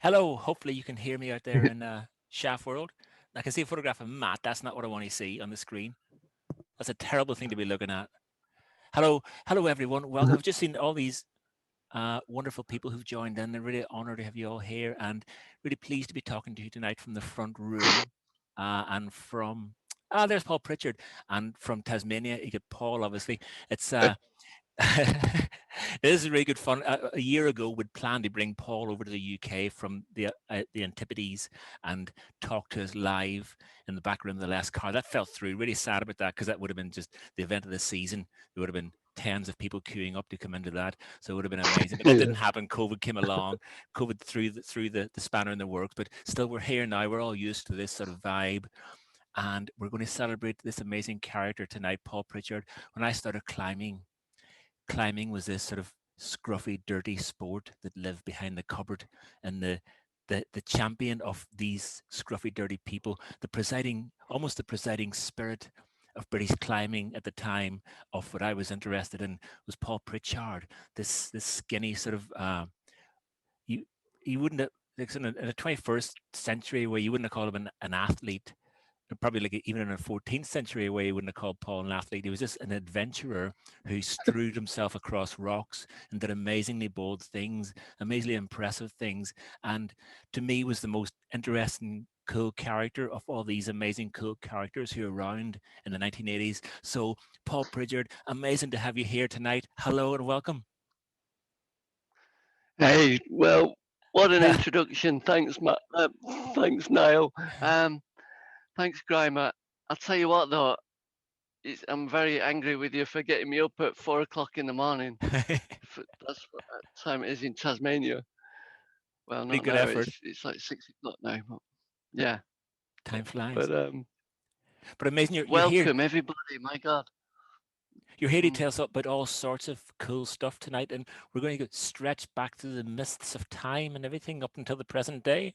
Hello, hopefully you can hear me out there in Shaft World. I can see a photograph of Matt. That's not what I want to see on the screen. That's a terrible thing to be looking at. Hello everyone. Welcome. I've just seen all these wonderful people who've joined in. I'm really honored to have you all here and really pleased to be talking to you tonight from the front room and from, there's Paul Pritchard, and from Tasmania. You get Paul, obviously. It's this is really good fun. A year ago, we'd planned to bring Paul over to the UK from the Antipodes and talk to us live in the back room of the last car. That fell through. Really sad about that because that would have been just the event of the season. There would have been tens of people queuing up to come into that, so it would have been amazing. But that didn't happen. COVID came along. COVID threw the spanner in the works. But still, we're here now. We're all used to this sort of vibe. And we're going to celebrate this amazing character tonight, Paul Pritchard. When I started climbing was this sort of scruffy, dirty sport that lived behind the cupboard, and the champion of these scruffy, dirty people, almost the presiding spirit of British climbing at the time of what I was interested in was Paul Prichard, this skinny sort of, you wouldn't have, like in the 21st century where you wouldn't have called him an athlete, probably like even in a 14th century way, he wouldn't have called Paul an athlete. He was just an adventurer who strewed himself across rocks and did amazingly bold things, amazingly impressive things. And to me was the most interesting, cool character of all these amazing, cool characters who were around in the 1980s. So Paul Pritchard, amazing to have you here tonight. Hello and welcome. Hey, well, what an introduction. Thanks, Matt. Thanks, Niall. Thanks, Graham. I'll tell you what, though, I'm very angry with you for getting me up at 4 o'clock in the morning. That's what time it is in Tasmania. Well, Pretty not good now. effort. It's like 6 o'clock now. But yeah. Time flies. But amazing you're here. welcome, everybody. My God. You're here to tell us about all sorts of cool stuff tonight, and we're going to stretch back to the mists of time and everything up until the present day.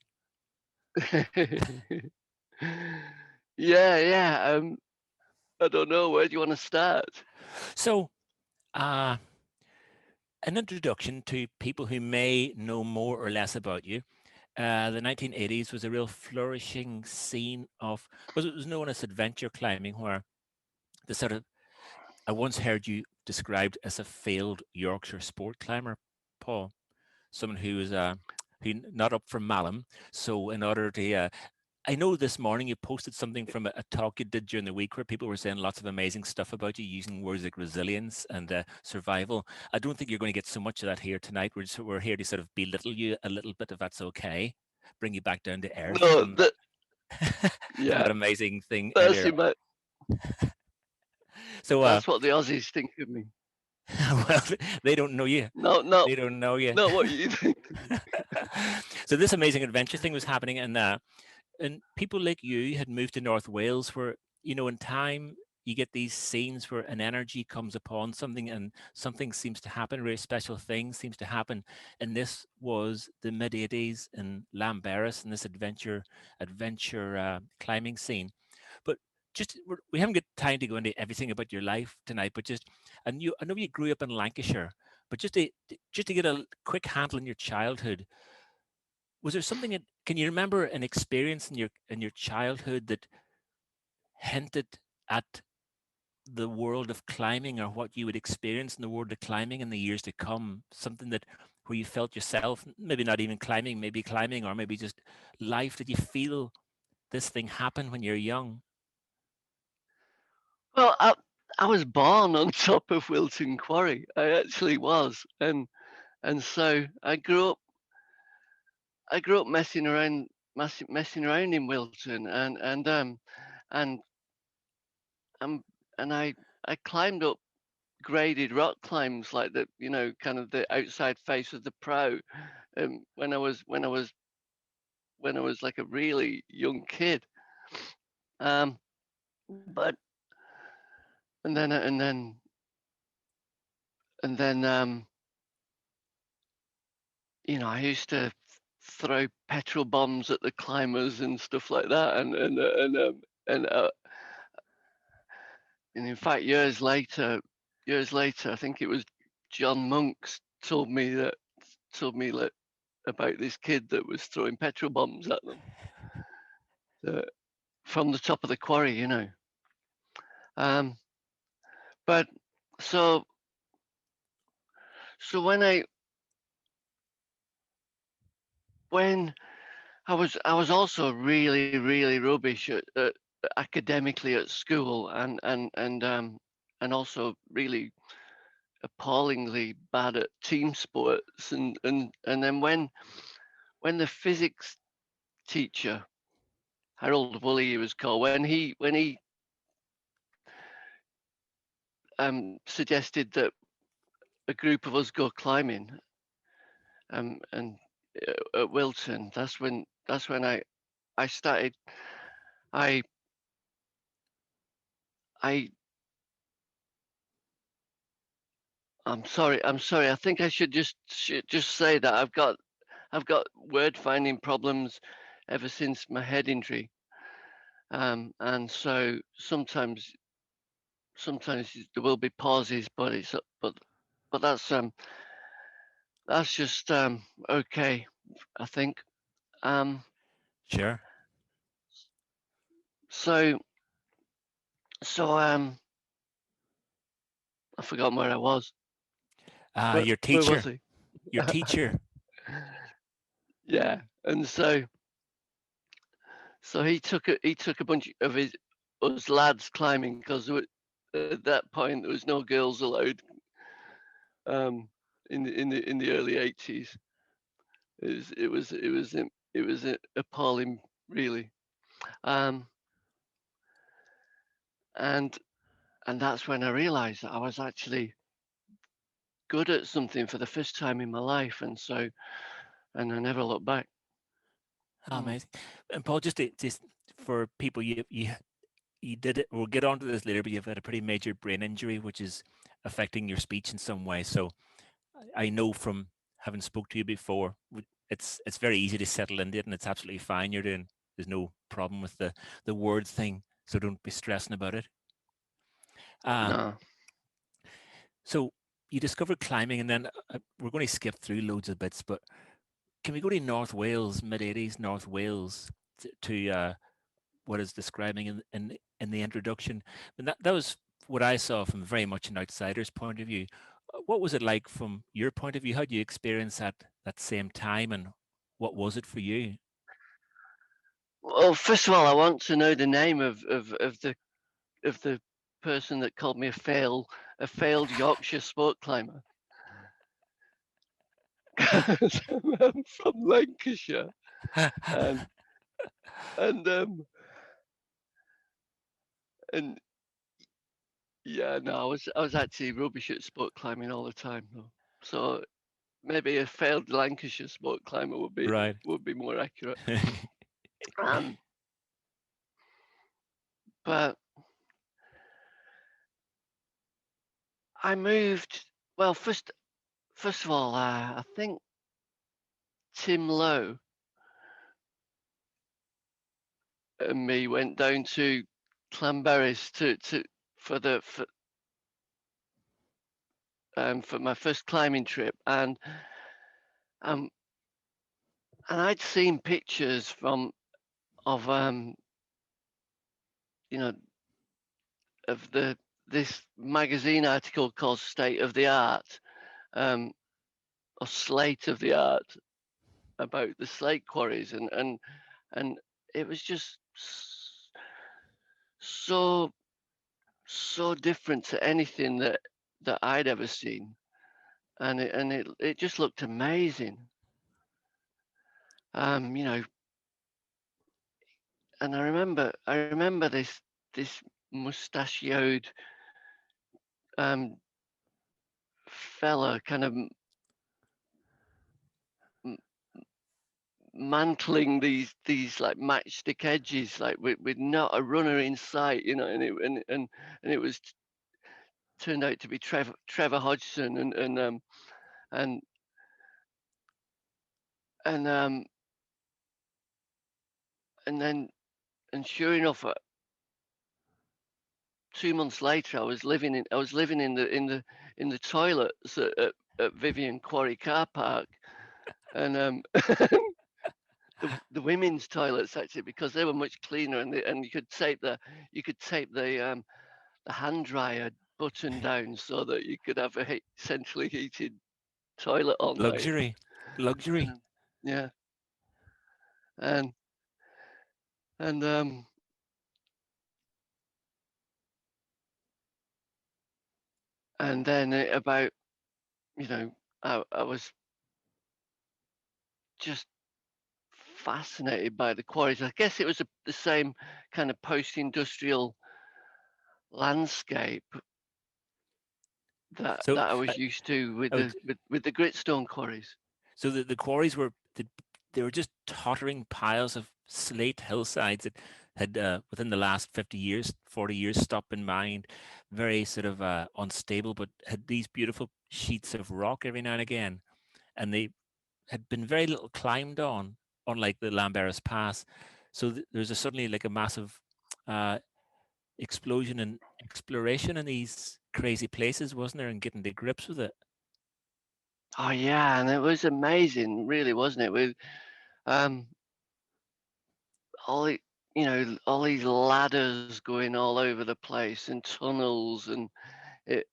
yeah. I don't know. Where do you want to start? So, an introduction to people who may know more or less about you. The 1980s was a real flourishing scene of, it was known as adventure climbing, where the sort of, I once heard you described as a failed Yorkshire sport climber, Paul, someone who was who not up for Malum. So in order to, I know this morning you posted something from a talk you did during the week where people were saying lots of amazing stuff about you, using words like resilience and survival. I don't think you're going to get so much of that here tonight. We're here to sort of belittle you a little bit, if that's okay. Bring you back down to earth No, from yeah, from that amazing thing that's earlier. So that's what the Aussies think of me. well, they don't know you. No, They don't know you. not what you think. So this amazing adventure thing was happening, and people like you had moved to North Wales, where in time you get these scenes where an energy comes upon something and something seems to happen, a really special thing seems to happen. And this was the mid-80s in Llanberis, and this adventure climbing scene. But just we haven't got time to go into everything about your life tonight, but just, and I know you grew up in Lancashire, but just to get a quick handle on your childhood, was there something that, can you remember an experience in your childhood that hinted at the world of climbing, or what you would experience in the world of climbing in the years to come? Something that, where you felt yourself, maybe not even climbing, maybe climbing, or maybe just life, did you feel this thing happen when you're young? Well, I was born on top of Wilton Quarry. I actually was, and so I grew up messing around in Wilton, and um and I climbed up graded rock climbs like the kind of the outside face of the Prow, when I was like a really young kid. But and then I used to throw petrol bombs at the climbers and stuff like that, and in fact, years later, I think it was John Monks told me that about this kid that was throwing petrol bombs at them from the top of the quarry, you know. But so when I was also really rubbish at academically at school, and also really appallingly bad at team sports, and then when the physics teacher, Harold Woolley he was called, when he suggested that a group of us go climbing and at Wilton, that's when I started. I'm sorry. I think I should just say that I've got word finding problems ever since my head injury, and so sometimes there will be pauses, but that's just okay, I think. Sure. So I forgot where I was. Your Where was teacher. he? Your teacher. Yeah, and so he took a bunch of us lads climbing, because at that point there was no girls allowed. In the early 80s, it was appalling, really. And that's when I realized that I was actually good at something for the first time in my life, and I never looked back. Amazing. And Paul, just for people, you did it. We'll get onto this later, but you've had a pretty major brain injury, which is affecting your speech in some way. So I know from having spoke to you before, it's very easy to settle into it, and it's absolutely fine. There's no problem with the word thing, so don't be stressing about it. No. So you discovered climbing, and then we're going to skip through loads of bits, but can we go to North Wales, mid-80s North Wales, to what is describing in the introduction? And that was what I saw from very much an outsider's point of view. What was it like from your point of view? How did you experience that same time, and what was it for you? Well, first of all, I want to know the name of the person that called me a failed Yorkshire sport climber. I'm from Lancashire, and yeah, no, I was actually rubbish at sport climbing all the time, though. So maybe a failed Lancashire sport climber would be Right. more accurate. But I moved. Well, first of all, I think Tim Lowe and me went down to Clanberries for my first climbing trip, and I'd seen pictures of you know of this magazine article called State of the Art, or Slate of the Art, about the slate quarries, and it was just so different to anything that I'd ever seen, and it just looked amazing. You know, and I remember this mustachioed fella kind of mantling these like matchstick edges, like with not a runner in sight, you know, and it was turned out to be Trevor Hodgson, and then sure enough, 2 months later, I was living in the toilets at Vivian Quarry car park, and the women's toilets actually, because they were much cleaner, and you could tape the hand dryer button down so that you could have a centrally heated toilet all night. Luxury. Yeah, and and and then about, I was just fascinated by the quarries. I guess it was the same kind of post-industrial landscape that So I was used to with I would, the gritstone quarries. so the quarries were they were just tottering piles of slate hillsides that had within the last 50 years, 40 years stopped in mind, very sort of unstable, but had these beautiful sheets of rock every now and again, and they had been very little climbed on, unlike the Llanberis Pass. So there's suddenly like a massive uh, explosion and exploration in these crazy places, wasn't there, and getting to grips with it. Oh yeah, and it was amazing, really, wasn't it? With um, all the, all these ladders going all over the place and tunnels, and it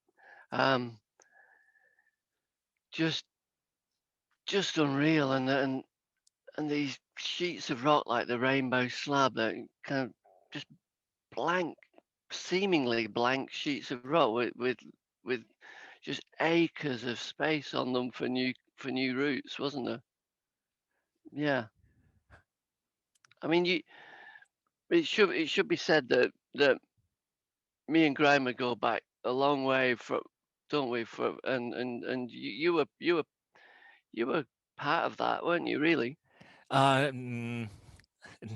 um, just just unreal, and these sheets of rock like the rainbow slab that kind of just blank, seemingly blank sheets of rock with just acres of space on them for new routes, wasn't there? Yeah, I mean, it should be said that me and Grandma go back a long way, from, don't we? And you were part of that, weren't you? Really? Uh, mm,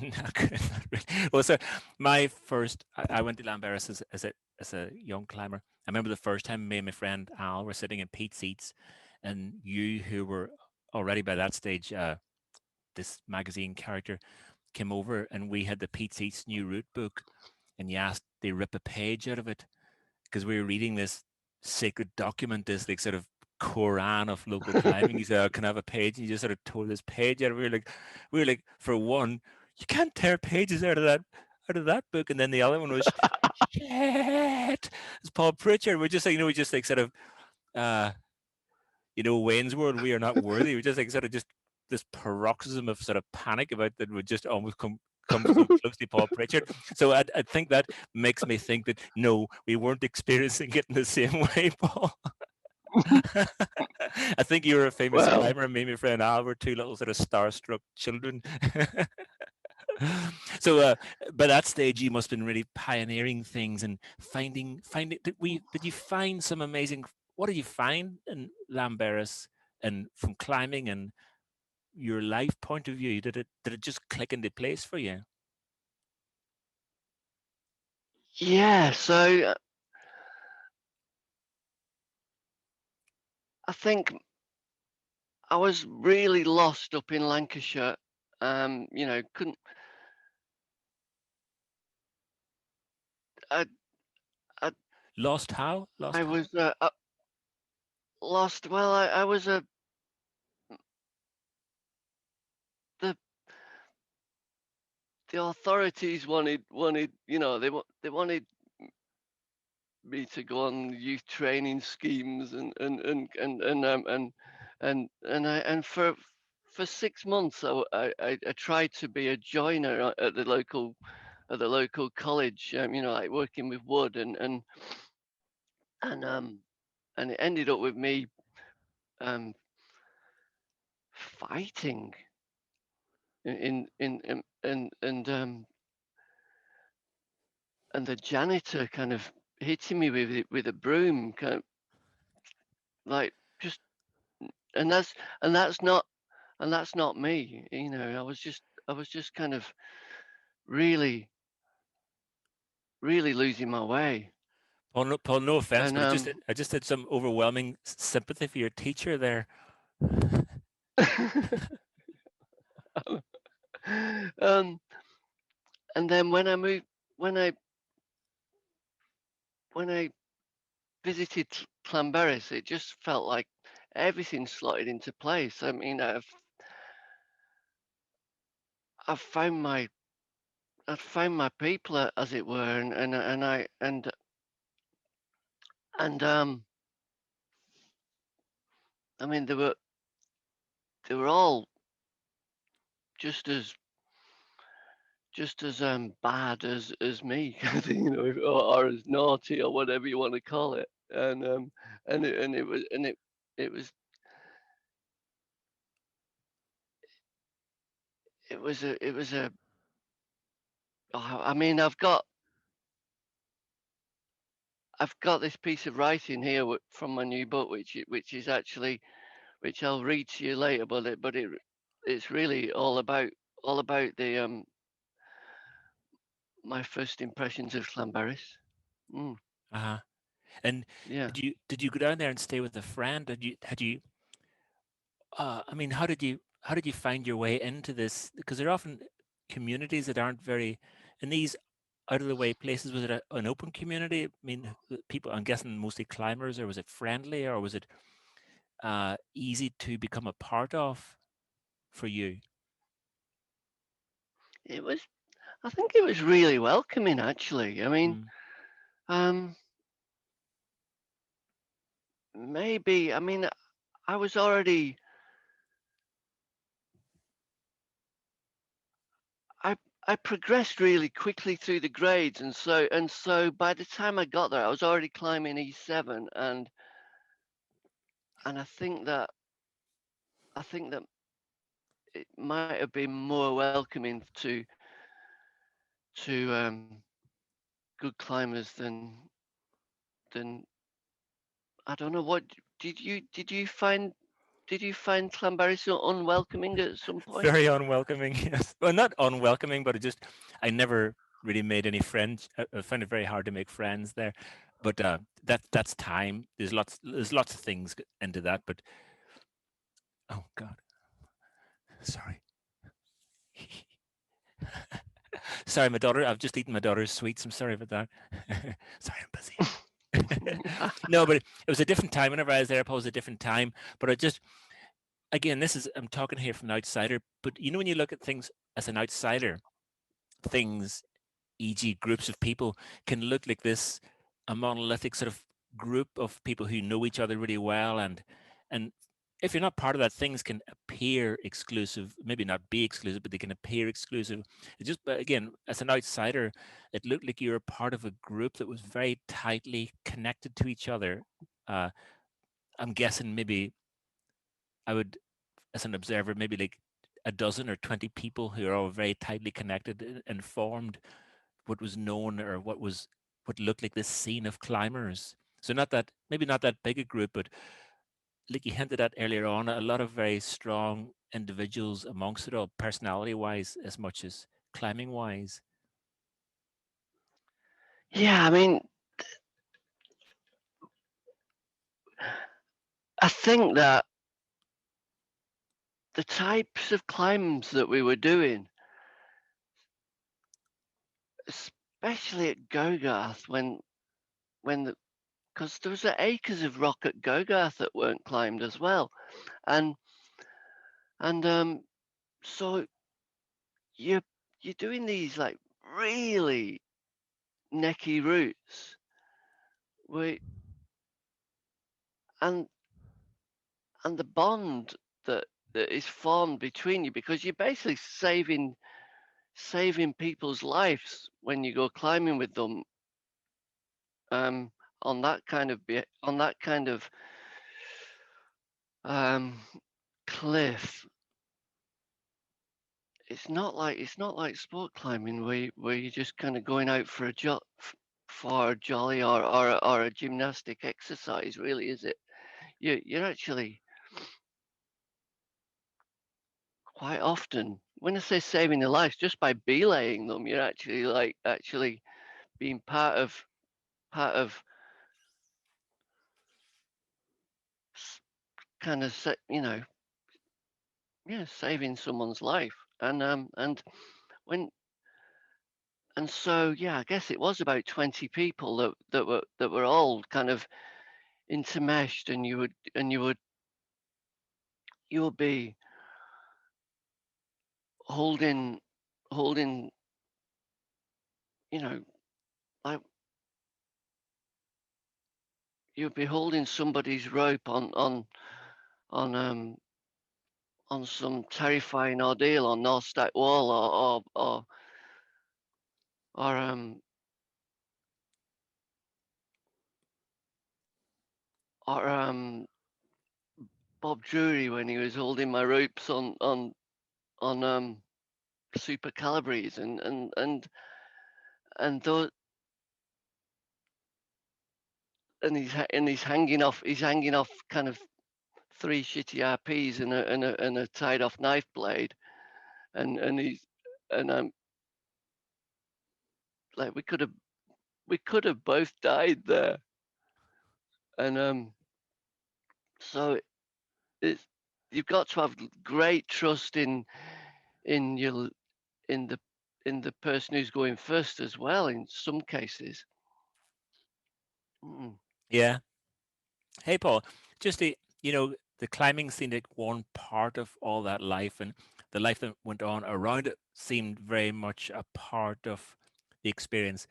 not really. Well, so I went to Llanberis as a young climber. I remember the first time me and my friend Al were sitting in Pete's seats, and you, who were already by that stage this magazine character, came over, and we had the Pete Seats new route book, and you asked they rip a page out of it because we were reading this sacred document, this like sort of Quran of local climbing. He said, "Oh, can I have a page?" And you just sort of tore this page out. We were like, for one, you can't tear pages out of that book. And then the other one was, shit, it's Paul Pritchard. We're just like, we just like sort of, uh, Wayne's World. We are not worthy. We just like sort of just this paroxysm of sort of panic about that would just almost come so close to Paul Pritchard. So I think that makes me think that no, we weren't experiencing it in the same way, Paul. I think you were a famous Well, climber, and me and my friend Al were two little sort of starstruck children. So by that stage, you must have been really pioneering things and finding. Did you find some amazing? What did you find in Llanberis, and from climbing and your life point of view? Did it just click into place for you? yeah. So I think I was really lost up in Lancashire. Couldn't. I I, Lost how? I Lost how? was lost. Well, I was the the authorities wanted, they wanted me to go on youth training schemes, and for 6 months I tried to be a joiner at the local college, like working with wood, and um and it ended up with me um fighting and the janitor kind of hitting me with a broom, kind of like, just, and that's not and that's not me. I was just kind of really, really losing my way. Paul, no offense, And but I just had some overwhelming sympathy for your teacher there. um and then when I when I visited Clanberis, it just felt like everything slotted into place. I mean, I've found my people, as it were, and I mean, they were all just as bad as me, you know, or as naughty or whatever you want to call it, and it was I mean, I've got this piece of writing here from my new book, which is actually, which I'll read to you later, but it's really all about the my first impressions of Llanberis. Uh-huh. And Yeah. did you go down there and stay with a friend? Had you I mean, how did you find your way into this? Because there are often communities that aren't very, in these out of the way places. Was it an open community? I mean, people, I'm guessing mostly climbers, or was it friendly, or was it easy to become a part of for you? It was, I think it was really welcoming, actually. I mean, Mm. maybe, I mean, I was already, I I progressed really quickly through the grades, and so by the time I got there, I was already climbing E7, and I think that it might have been more welcoming to good climbers than I don't know. What did you find? Did you find Llanberis so unwelcoming at some point? Very unwelcoming. Yes. Well, not unwelcoming, but I never really made any friends. I found it very hard to make friends there. But that's time. There's lots of things into that. But oh God, sorry. Sorry, my daughter. I've just eaten my daughter's sweets. I'm sorry about that. Sorry, I'm busy. No, but it was a different time. Whenever I was there, I was a different time. But I just, again, I'm talking here from an outsider. But you know, when you look at things as an outsider, things, e.g., groups of people, can look like this, a monolithic sort of group of people who know each other really well, and if you're not part of that, things can appear exclusive, maybe not be exclusive, but they can appear exclusive. It just, but again, as an outsider, it looked like you were part of a group that was very tightly connected to each other. I'm guessing maybe I would, as an observer, maybe like a dozen or 20 people who are all very tightly connected and formed what was known, or what looked like this scene of climbers. So not that, maybe not that big a group, but like you hinted at earlier on, a lot of very strong individuals amongst it all, personality wise as much as climbing wise. Yeah, I mean, I think that the types of climbs that we were doing, especially at Gogarth, when because there was acres of rock at Gogarth that weren't climbed as well, and and so you you're doing these like really necky routes, where and and the bond that is formed between you, because you're basically saving people's lives when you go climbing with them, um, on that kind of um, cliff. It's not like sport climbing where you're just kind of going out for for a jolly or a gymnastic exercise, really, is it? You're actually quite often, when I say saving their lives, just by belaying them, you're actually being part of kind of you know, yeah, saving someone's life. And when and so yeah, I guess it was about 20 people that were all kind of intermeshed, and you would be holding holding, you know, like you'd be holding somebody's rope on on some terrifying ordeal on North Stack Wall or Bob Drury when he was holding my ropes on Super Calibres and those and he's hanging off kind of 3 shitty RPs and a tied off knife blade and he's and I'm like we could have both died there and so it's you've got to have great trust in your in the in the person who's going first as well in some cases. Yeah. Hey, Paul, just the climbing seemed like one part of all that life, and the life that went on around it seemed very much a part of the experience.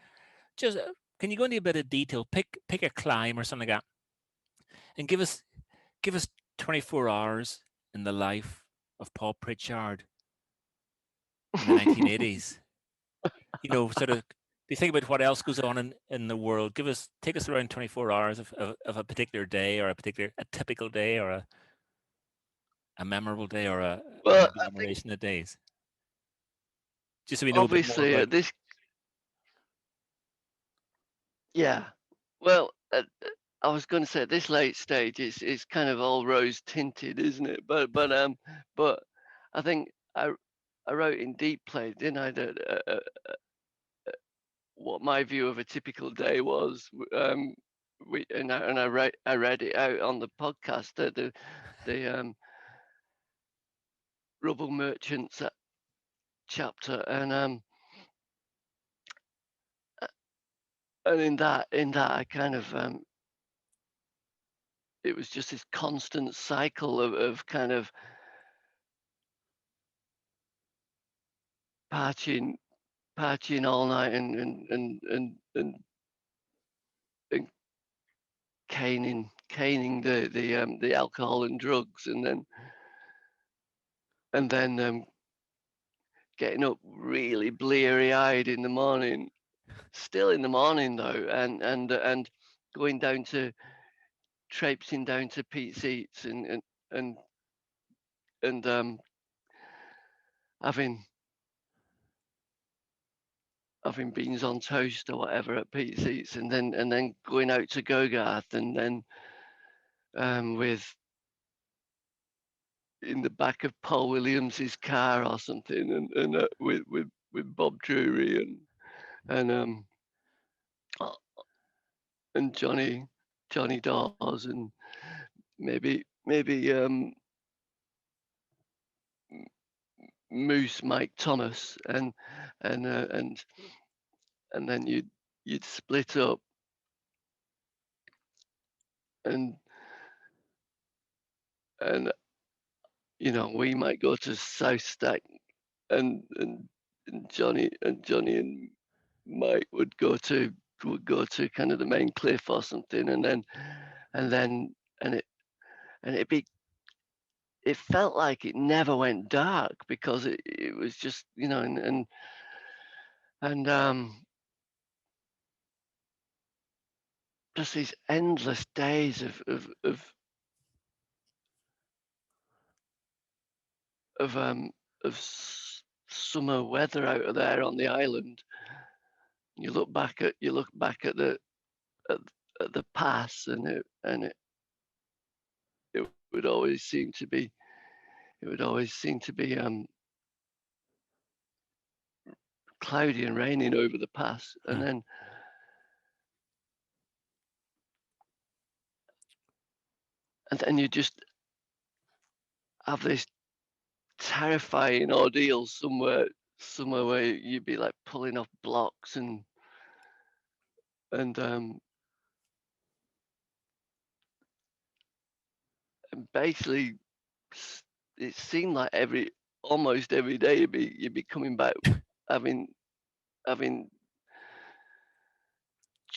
Just can you go into a bit of detail? Pick a climb or something like that, and give us 24 hours in the life of Paul Pritchard in the 1980s. Sort of. Do you think about what else goes on in the world? Take us around 24 hours of a particular day, or a typical day, or a memorable day, or an Well, I think agglomeration of days, just so we know a bit more obviously about. at this, yeah. Well, I was going to say at this late stage, it's kind of all rose tinted, isn't it? But I think I wrote in Deep Play, didn't I? That what my view of a typical day was. I read it out on the podcast that the rubble merchants chapter and in that I kind of it was just this constant cycle of kind of partying all night and caning the alcohol and drugs and then getting up really bleary eyed in the morning, still in the morning though, and going down to traipsing down to Pete's Eats and and having beans on toast or whatever at Pete's Eats, and then going out to Gogarth, and then with in the back of Paul Williams's car or something, and with Bob Drury uh, and Johnny Dawes and maybe Moose Mike Thomas and uh, and and then you'd split up and and we might go to South Stack and Johnny and Mike would go to kind of the main cliff or something, and then and it and it felt like it never went dark because it was just and just these endless days of um of summer weather out there on the island. You look back at at, at the pass, it would always seem to be cloudy and raining over the pass, Huh. and then you just have this terrifying ordeal somewhere where you'd be like pulling off blocks and and basically it seemed like almost every day you'd be coming back having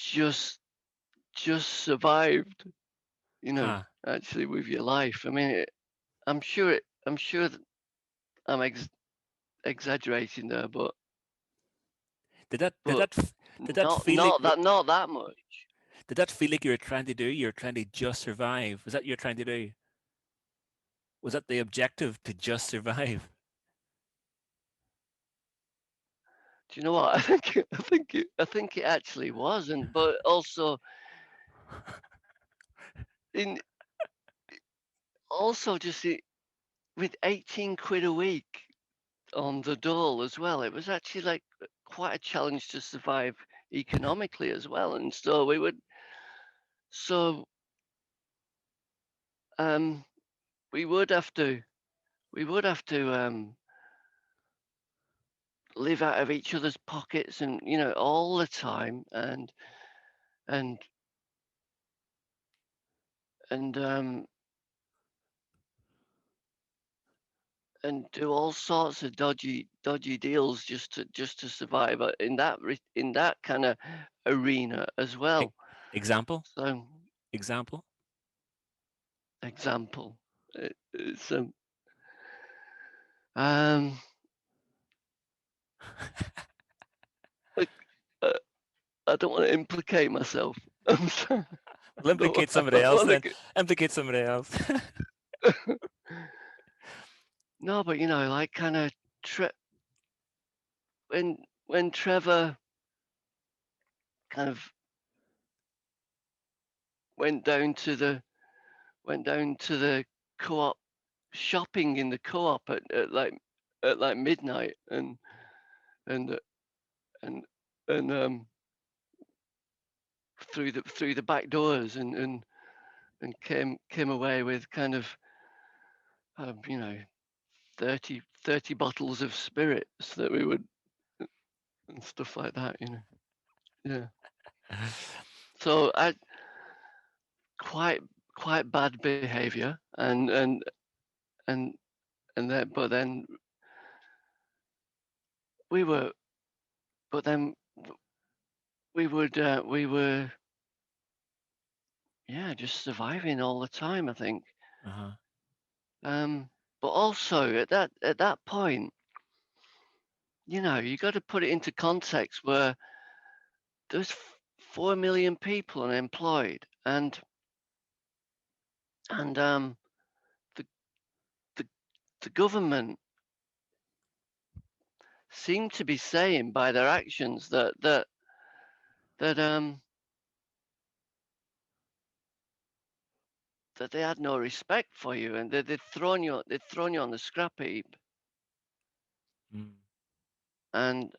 just survived, Huh. actually with your life. I mean, I'm sure that I'm exaggerating there, but Did that did but that f- did that feel like not that much. did that feel like you were trying to do? You're trying to just survive. Was that you're trying to do? Was that the objective to just survive? Do you know what? I think it actually was, and but also in also just with 18 quid a week on the dole as well, it was actually like quite a challenge to survive economically as well. And so so um, we would have to live out of each other's pockets, and all the time, and and um, and do all sorts of dodgy deals just to survive in that kind of arena as E- well. Example? So Example? example, it's um I, uh, I don't want to implicate myself. I'm sorry. Well, No, implicate I somebody don't else want then. to. Implicate somebody else. No, but like kind of when Trevor kind of went down to the co-op, shopping in the co-op at like midnight, and and and through the back doors, and came away with kind of 30 bottles of spirits that we would, and stuff like that. Yeah. So I quite bad behavior, and then we were but then we were, yeah, just surviving all the time, I think. Uh-huh. But also at that point, you got to put it into context where there's 4 million people unemployed, and the the the government seem to be saying by their actions that that they had no respect for you, and they'd thrown you on the scrap heap. Mm. and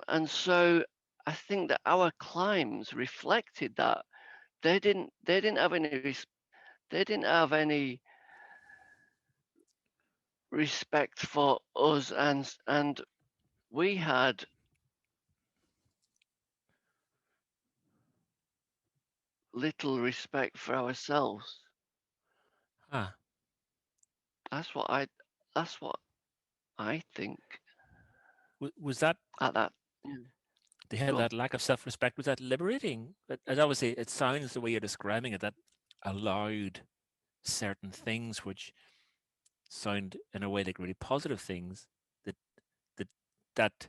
and so I think that our climbs reflected that they didn't have any respect for us, and we had little respect for ourselves. Ah. That's what I that's what I think Was that at that. Yeah, they had go on. that lack of self-respect? Was that liberating? But as obviously it sounds the way you're describing it that allowed certain things which sound in a way like really positive things that that that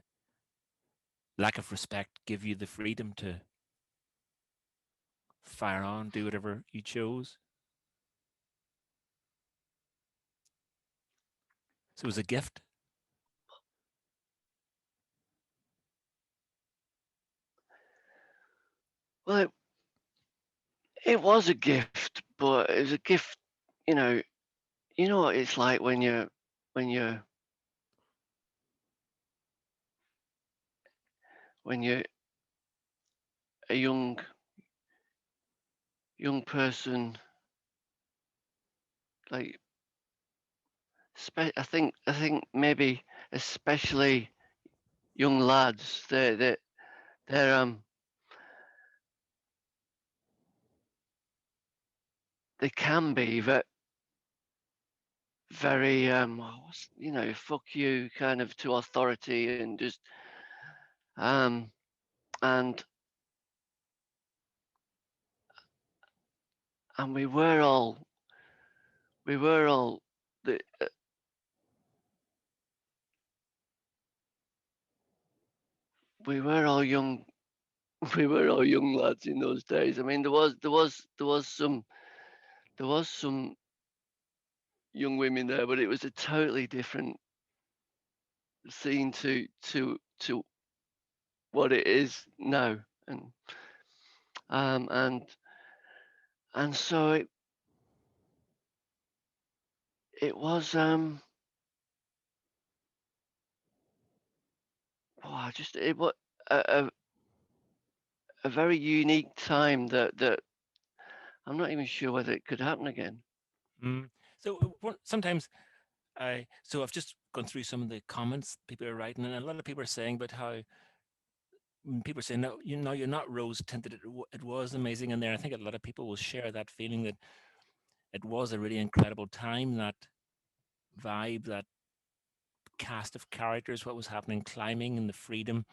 lack of respect give you the freedom to fire on, do whatever you chose. So it was a gift. Well, it was a gift, but it was a gift. You know, what it's like when when you're you're a young person, like I think maybe especially young lads, they're they can be very fuck you kind of to authority, and just and we were all the we were all young we were all young lads in those days. I mean, there was some young women there, but it was a totally different scene to what it is now. Um and so it was just it was a very unique time that I'm not even sure whether it could happen again. So sometimes I've just gone through some of the comments people are writing, and a lot of people are saying about how people are saying, no, you're not rose tinted. It was amazing in there. I think a lot of people will share that feeling that it was a really incredible time, that vibe, that cast of characters, what was happening, climbing and the freedom.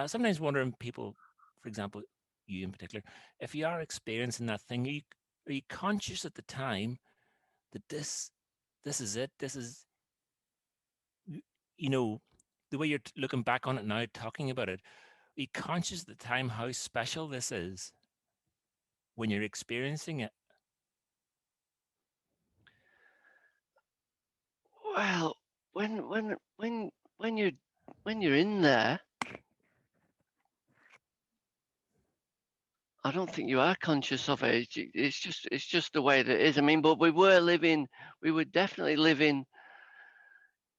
Sometimes wondering people, for example, you in particular, if you are experiencing that thing, are you conscious at the time that this is it? This is, you know, the way you're looking back on it now, talking about it, are you conscious at the time how special this is when you're experiencing it? Well, when you're in there, I don't think you are conscious of it. It's just the way that it is. I mean, but we were definitely living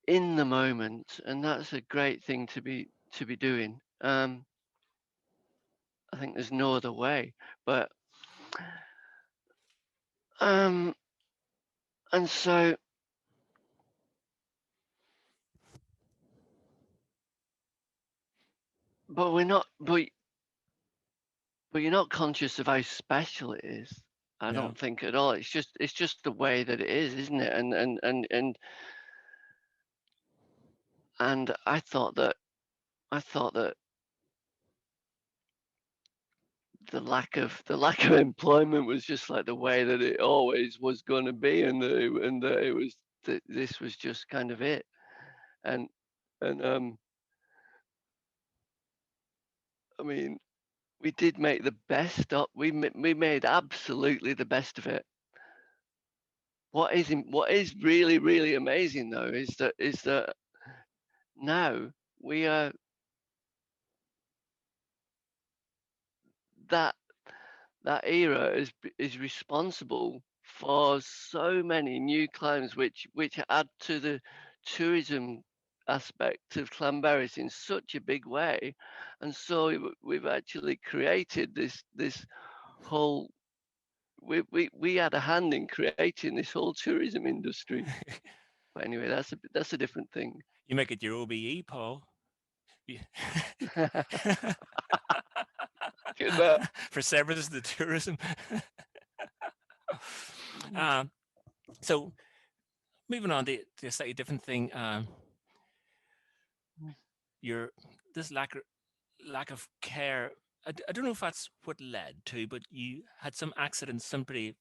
in the moment, and that's a great thing to be doing. I think there's no other way. But and so, but we're not. But you're not conscious of how special it is. I Yeah. don't think at all. It's just the way that it is, isn't it? And I thought that the lack of employment was just like the way that it always was going to be, and that it was that this was just kind of it. And and I mean, we did make the best of. We made absolutely the best of it. What is really amazing though is that now we are that that era is responsible for so many new climbs which add to the tourism aspect of Clanberries in such a big way, and so we've actually created this whole we had a hand in creating this whole tourism industry. But anyway, that's a different thing. You make it your OBE, Paul. You- You know? for services to tourism. um, so moving on to a slightly different thing. Your this lack of care. I don't know if that's what led to, but you had some accidents, some pretty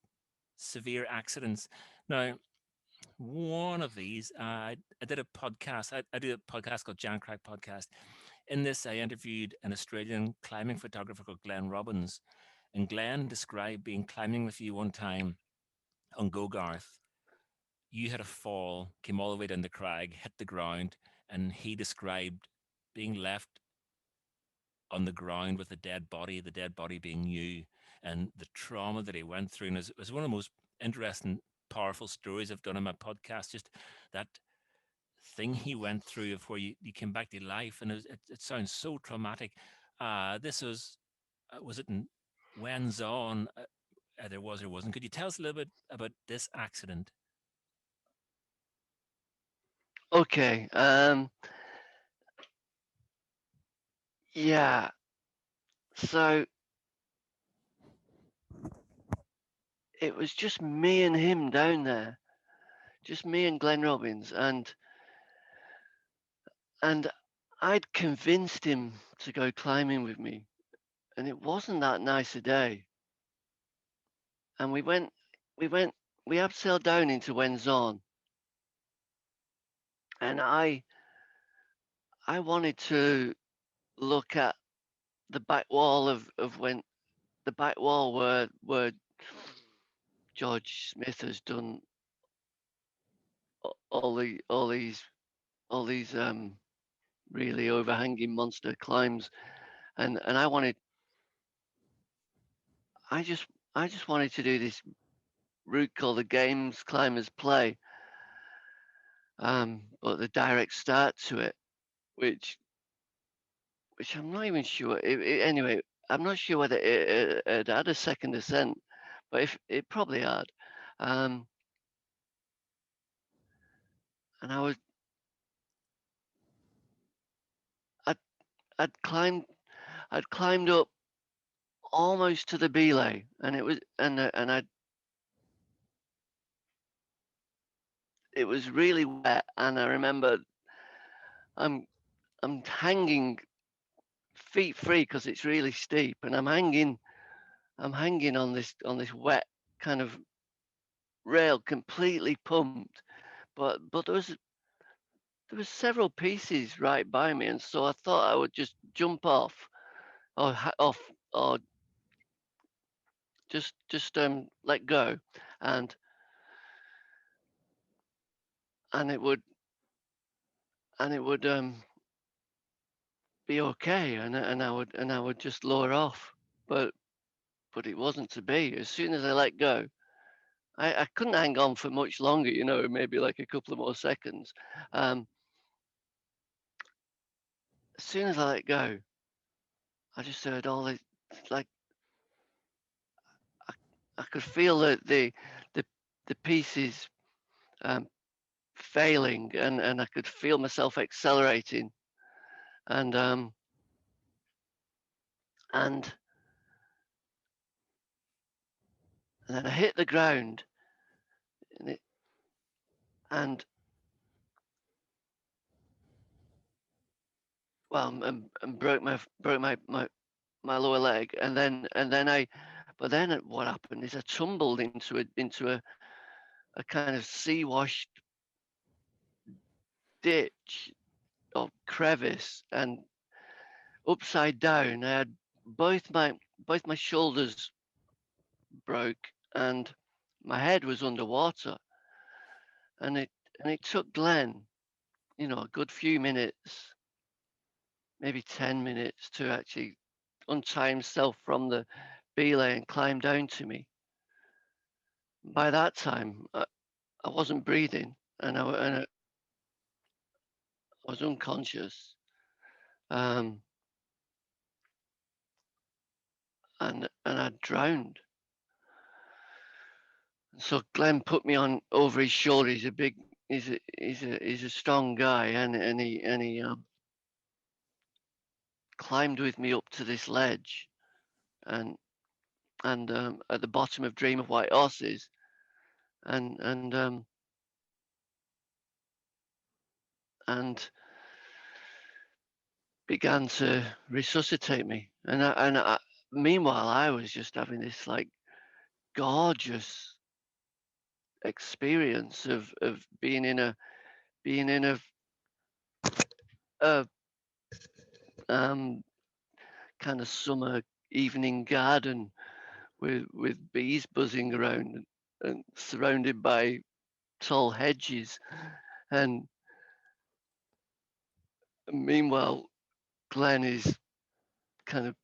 severe accidents. Now, one of these, I did a podcast. I do a podcast called Jan Crack Podcast. In this, I interviewed an Australian climbing photographer called Glenn Robbins, and Glenn described being climbing with you one time on Gogarth. You had a fall, came all the way down the crag, hit the ground, and he described being left on the ground with the dead body being you, and the trauma that he went through. And it was one of the most interesting, powerful stories I've done on my podcast. Just that thing he went through of where you came back to life, and it sounds so traumatic. This was it in Wenzhou? There was or wasn't. Could you tell us a little bit about this accident? Okay. Yeah. So it was just me and him down there. just me and Glenn Robbins, and I'd convinced him to go climbing with me, and it wasn't that nice a day. And we abseiled down into Wenzhorn, and I wanted to look at the back wall of when the back wall where George Smith has done all these really overhanging monster climbs, and I just wanted to do this route called the Games Climbers Play, but the direct start to it, which I'm not even sure. Anyway, I'm not sure whether it had a second ascent, but if it probably had. And I'd climbed up almost to the belay, and it was it was really wet, and I remember I'm hanging feet free because it's really steep, and I'm hanging on this wet kind of rail, completely pumped, but there was several pieces right by me, and so I thought I would just jump off or just let go, and it would be okay, and I would just lower off, but it wasn't to be. As soon as I let go, I couldn't hang on for much longer, maybe like a couple of more seconds. As soon as I let go, I just heard all this, like I could feel the pieces failing, and I could feel myself accelerating, and and then I hit the ground, and and broke my lower leg, and then what happened is I tumbled into a kind of sea washed ditch or crevice, and upside down. I had both my shoulders broke, and my head was underwater, and it took Glenn, a good few minutes, maybe 10 minutes, to actually untie himself from the belay and climb down to me. By that time, I wasn't breathing, and I was unconscious, and I drowned. So Glenn put me on over his shoulder. He's a strong guy, and he climbed with me up to this ledge, and at the bottom of Dream of White Horses, and began to resuscitate me. Meanwhile, I was just having this like gorgeous experience of being in a a kind of summer evening garden with bees buzzing around, and surrounded by tall hedges, and meanwhile Glenn is kind of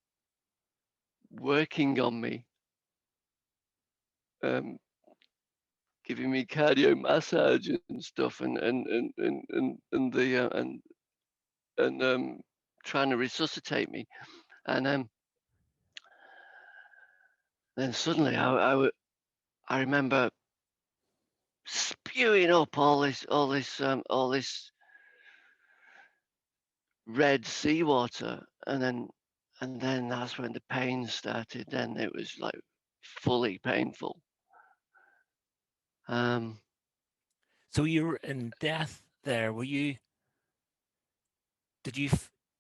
working on me, um, giving me cardio massage and stuff, and the trying to resuscitate me, and then suddenly I remember spewing up all this red seawater, and then that's when the pain started. Then it was like fully painful. So you were in death there. Were you? Did you?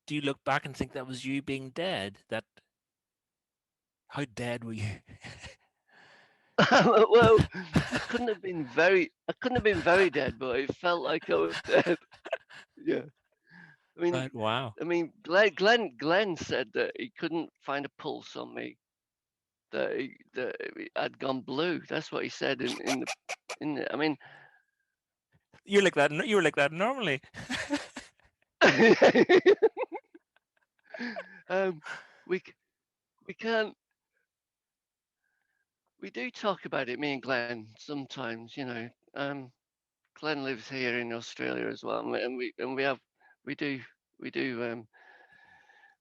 Do you look back and think that was you being dead? That how dead were you? Well, I couldn't have been very dead, but it felt like I was dead. Yeah. I mean, Right. Wow. Glenn said that he couldn't find a pulse on me. That I'd gone blue. That's what he said I mean, You're like that. You were like that normally. um, we we can't. We do talk about it, me and Glenn, sometimes. Glenn lives here in Australia as well, and we do we do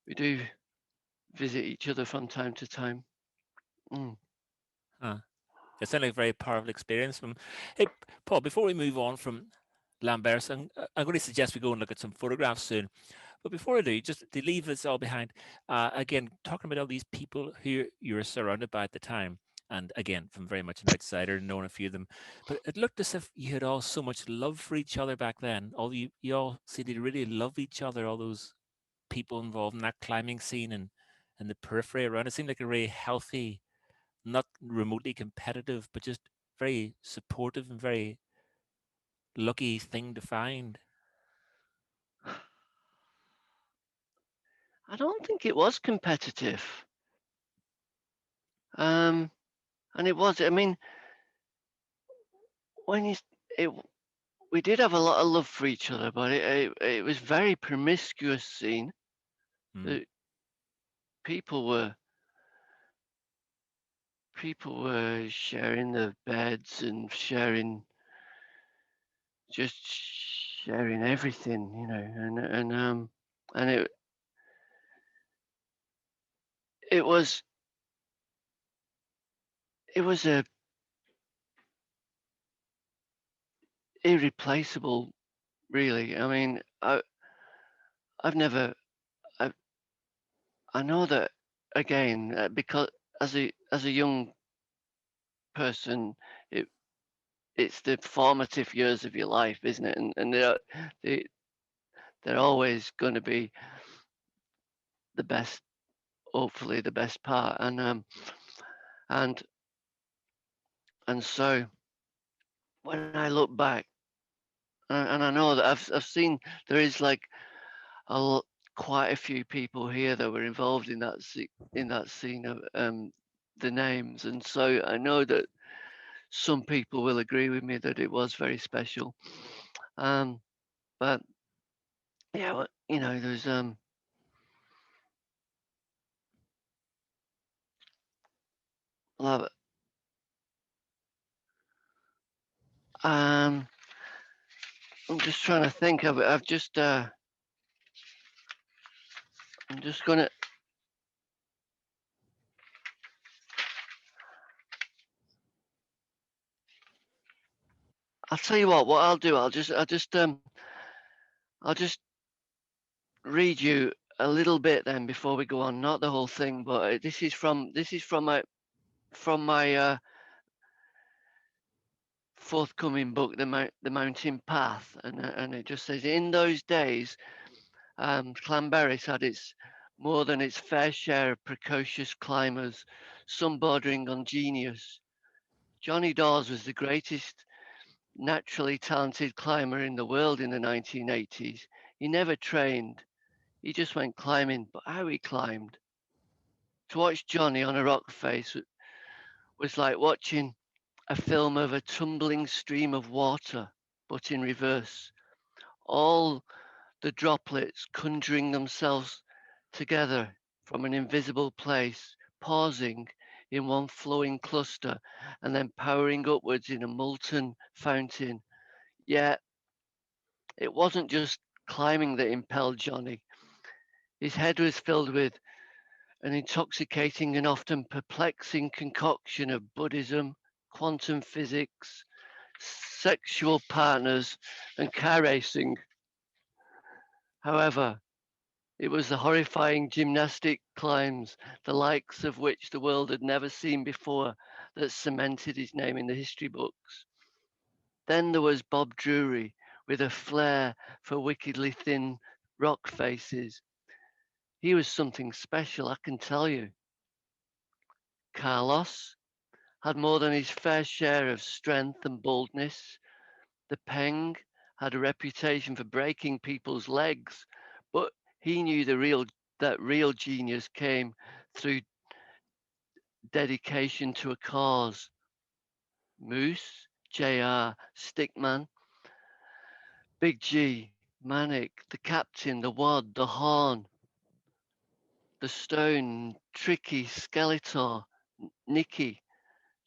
we do visit each other from time to time. Mm. Huh. It sounded like a very powerful experience. From hey, Paul. Before we move on from Lambert, I'm going to suggest we go and look at some photographs soon. But before I do, just to leave this all behind, again, talking about all these people who you were surrounded by at the time, and again, from very much an outsider, knowing a few of them, but it looked as if you had all so much love for each other back then. All you all seemed to really love each other. All those people involved in that climbing scene and the periphery around. It seemed like a really healthy, not remotely competitive, but just very supportive and very lucky thing to find. I don't think it was competitive. Um, and it was. I mean, when you it, we did have a lot of love for each other, but it was very promiscuous scene. Mm. The people were sharing the beds and sharing everything, and it was it was a irreplaceable, really. I mean, I've never I I know that again, because as a young person, it it's the formative years of your life, isn't it? And they they're always going to be the best, hopefully the best part. And and so when I look back, and I know that I've seen there is like quite a few people here that were involved in that scene of the names, and so I know that some people will agree with me that it was very special. Um, but yeah, there's love. Um, I'm just trying to think of it. I'm just gonna. I'll tell you what. What I'll do. I'll just read you a little bit then before we go on. Not the whole thing, but this is from my forthcoming book, the Mountain Path, and it just says in those days, Clanberis had its more than its fair share of precocious climbers, some bordering on genius. Johnny Dawes was the greatest naturally talented climber in the world in the 1980s. He never trained. He just went climbing, but how he climbed. To watch Johnny on a rock face was like watching a film of a tumbling stream of water, but in reverse. All the droplets conjuring themselves together from an invisible place, pausing in one flowing cluster, and then powering upwards in a molten fountain. Yet it wasn't just climbing that impelled Johnny. His head was filled with an intoxicating and often perplexing concoction of Buddhism, quantum physics, sexual partners, and car racing. However, it was the horrifying gymnastic climbs, the likes of which the world had never seen before, that cemented his name in the history books. Then there was Bob Drury with a flair for wickedly thin rock faces. He was something special, I can tell you. Carlos had more than his fair share of strength and boldness. The Peng had a reputation for breaking people's legs, but he knew that real genius came through dedication to a cause. Moose, JR, Stickman, Big G, Manic, the Captain, the Wad, the Horn, the Stone, Tricky, Skeletor, Nicky,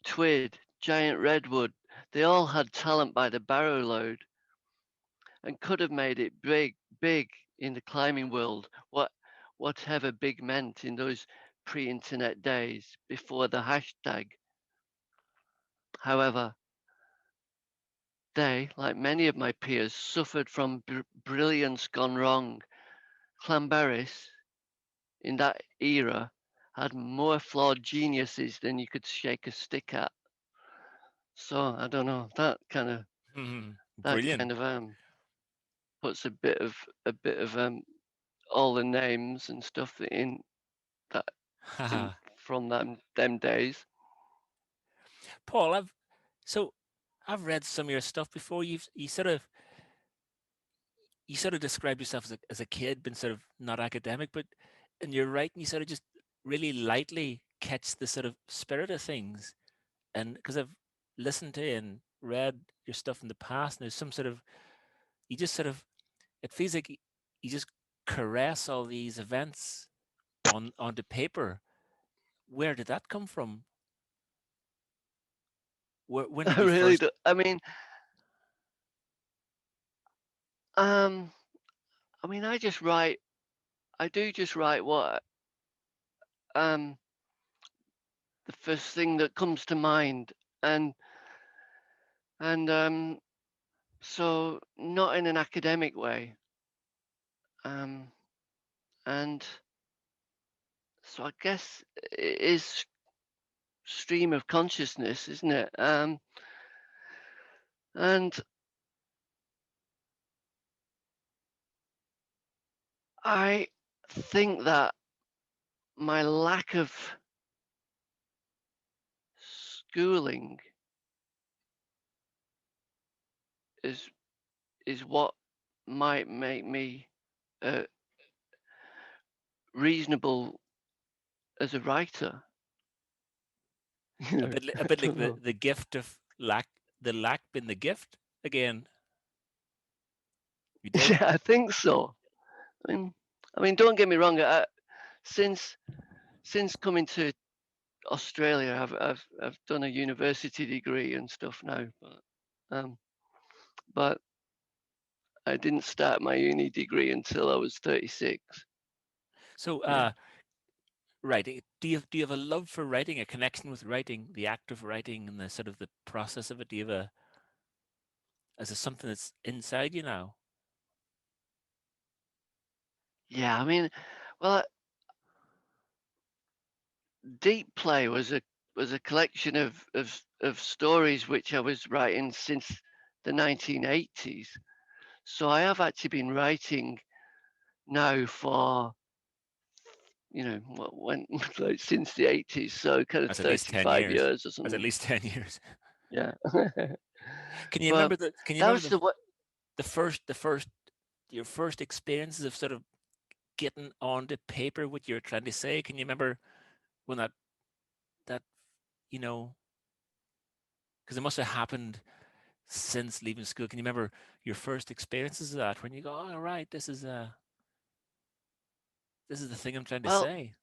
Twid, Giant Redwood, they all had talent by the barrow load and could have made it big in the climbing world, whatever big meant in those pre-internet days before the hashtag. However, they, like many of my peers, suffered from brilliance gone wrong. Clamberis, in that era, had more flawed geniuses than you could shake a stick at. So I don't know. That Brilliant. kind of puts a bit of all the names and stuff in that in from them days. Paul, I've read some of your stuff before. You sort of described yourself as a kid, been sort of not academic, but and you're right, and you sort of just really lightly catch the sort of spirit of things. And because I've listened to and read your stuff in the past, and there's some sort of you just sort of it feels like you just caress all these events onto paper. Where did that come from? When I did you really first? do. Um, I mean, I just write. I do just write what um the first thing that comes to mind, and and so not in an academic way. Um, and so I guess it is stream of consciousness, isn't it? And I think that my lack of schooling is is what might make me uh, reasonable as a writer. You know, A I bit like don't know. the gift of lack, the lack being the gift again. You did. Yeah, I think so. I mean, don't get me wrong. Since since coming to Australia, I've done a university degree and stuff now, um, but I didn't start my uni degree until I was 36. So, Yeah. writing. Do you have a love for writing, a connection with writing, the act of writing, and the sort of the process of it? Do you have a as a something that's inside you now? Yeah, well, Deep Play was a collection of stories which I was writing since the 1980s. So I have actually been writing now for when like since the 80s, so kind of That's at least 10 35 years. years or That's at something. least 10 years. Yeah. Can you But remember the? Can you that remember was the what. the first your first experiences of sort of getting onto paper what you're trying to say? Can you remember when that you know? Because it must have happened since leaving school. Can you remember your first experiences of that when you go, "Oh, all right, this is the thing I'm trying to Well, say."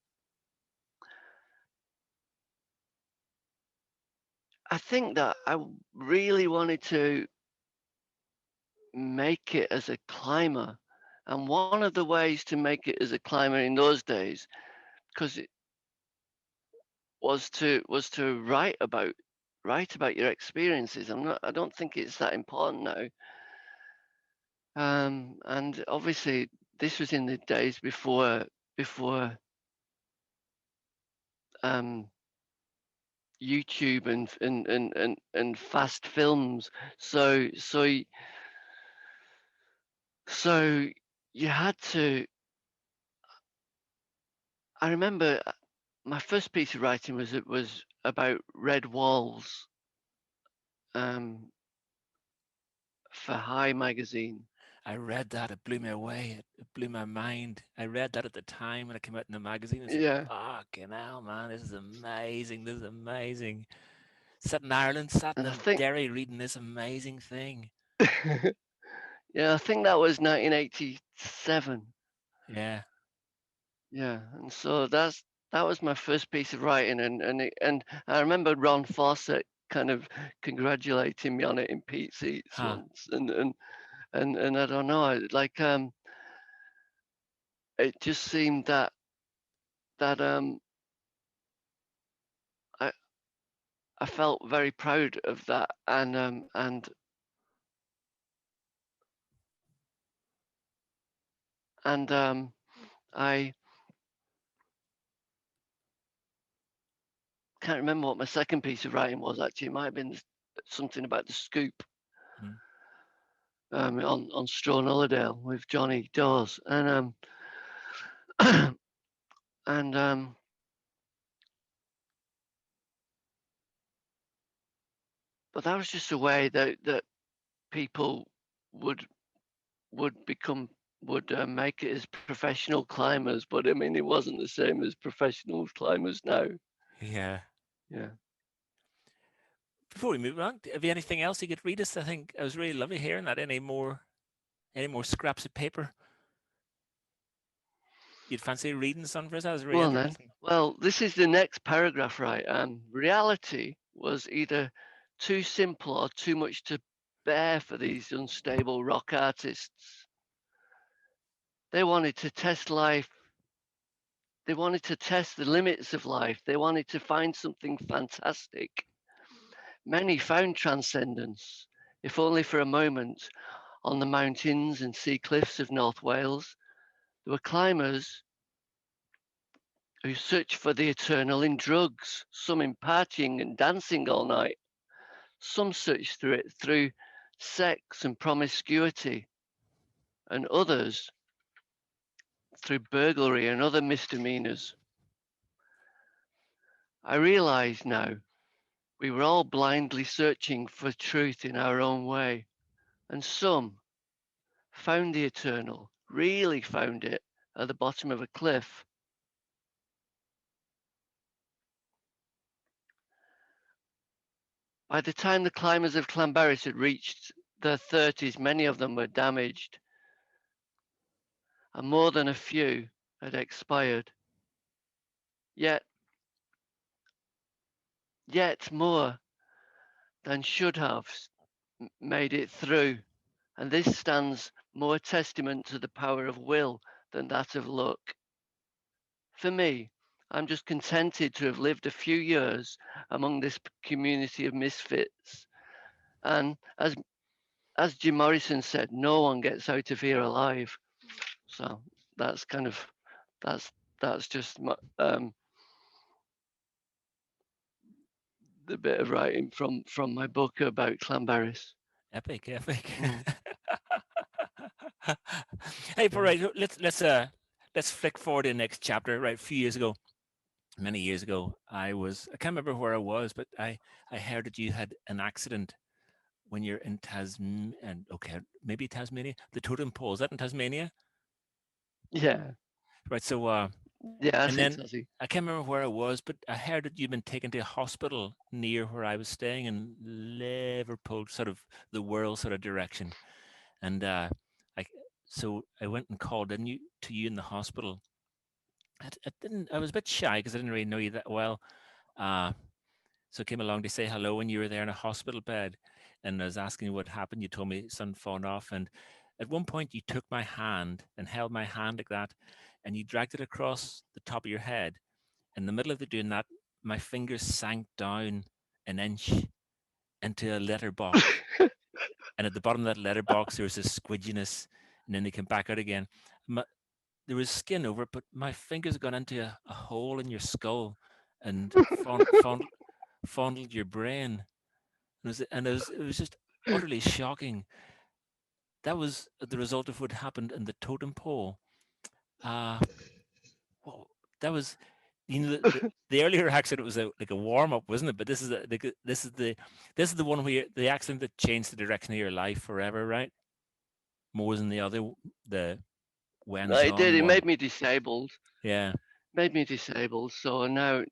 I think that I really wanted to make it as a climber, and one of the ways to make it as a climber in those days, because it was to write about your experiences. I don't think it's that important now. And obviously this was in the days before um YouTube and fast films. So you had to. I remember my first piece of writing was about red walls for High magazine. I read that. It blew me away. It blew my mind. I read that at the time when it came out in the magazine. I said, Yeah, fucking hell, man, this is amazing. This is amazing. Sat in Ireland, sat and I in think Derry reading this amazing thing. yeah, I think that was 1987. Yeah. Yeah, and so that was my first piece of writing, and I remember Ron Fawcett kind of congratulating me on it in Pete Seats Huh. once, and I don't know, like it just seemed that I I felt very proud of that, and I can't remember what my second piece of writing was actually. It might have been something about the scoop. Mm. On Strawn Ullerdale with Johnny Dawes, and but that was just a way that people would become would make it as professional climbers. But I mean, it wasn't the same as professional climbers now. Yeah. Yeah. Before we move on, have you anything else you could read us? I think it was really lovely hearing that. Any more scraps of paper you'd fancy reading some for us? That was really Well then, interesting. well, this is the next paragraph, right? Reality was either too simple or too much to bear for these unstable rock artists. They wanted to test life. They wanted to test the limits of life. They wanted to find something fantastic. Many found transcendence, if only for a moment, on the mountains and sea cliffs of North Wales. There were climbers who searched for the eternal in drugs, some in partying and dancing all night. Some searched through it through sex and promiscuity, and others through burglary and other misdemeanors. I realize now we were all blindly searching for truth in our own way, and some found the eternal, really found it at the bottom of a cliff. By the time the climbers of Clanbarris had reached their 30s, many of them were damaged, and more than a few had expired. Yet more than should have made it through, and this stands more testament to the power of will than that of luck. For me, I'm just contented to have lived a few years among this community of misfits. And as Jim Morrison said, no one gets out of here alive. So that's kind of that's just my, the bit of writing from my book about Clanbarris. Epic, epic. Mm, Hey, but yeah. right, let's flick forward to the next chapter. Right, a few years ago, many years ago, I can't remember where I was, but I heard that you had an accident when you're in Tasmania, and okay, maybe Tasmania. The Totem Pole, is that in Tasmania? Yeah. Right. So Yeah, I and think then so. See. I can't remember where I was, but I heard that you'd been taken to a hospital near where I was staying in Liverpool, sort of the world sort of direction. And I so I went and called in to you in the hospital. I didn't. I was a bit shy because I didn't really know you that well. Uh, so I came along to say hello, and you were there in a hospital bed, and I was asking you what happened. You told me son fallen off, and at one point you took my hand and held my hand like that, and you dragged it across the top of your head. In the middle of doing that, my fingers sank down an inch into a letterbox, and at the bottom of that letterbox there was a squidginess, and then they came back out again. There was skin over it, but my fingers had gone into a hole in your skull and fondled your brain. It was just utterly shocking. That was the result of what happened in the Totem Pole. Well, that was, the earlier accident was like a warm up, wasn't it? But this is the one where the accident that changed the direction of your life forever, right? More than the other, the It did. Wenzhong It one. made me disabled. Yeah. So now,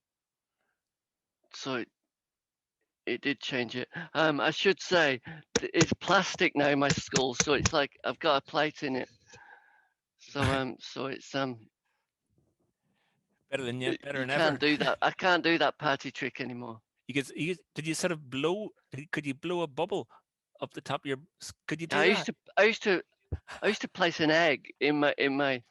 so it did change it. I should say it's plastic now, my skull, so it's like I've got a plate in it. So it's Better than yet, better you than ever. can't do that. I can't do that party trick anymore. Did you sort of blow? Could you blow a bubble up the top of your? Could you do I that? used to place an egg in my in my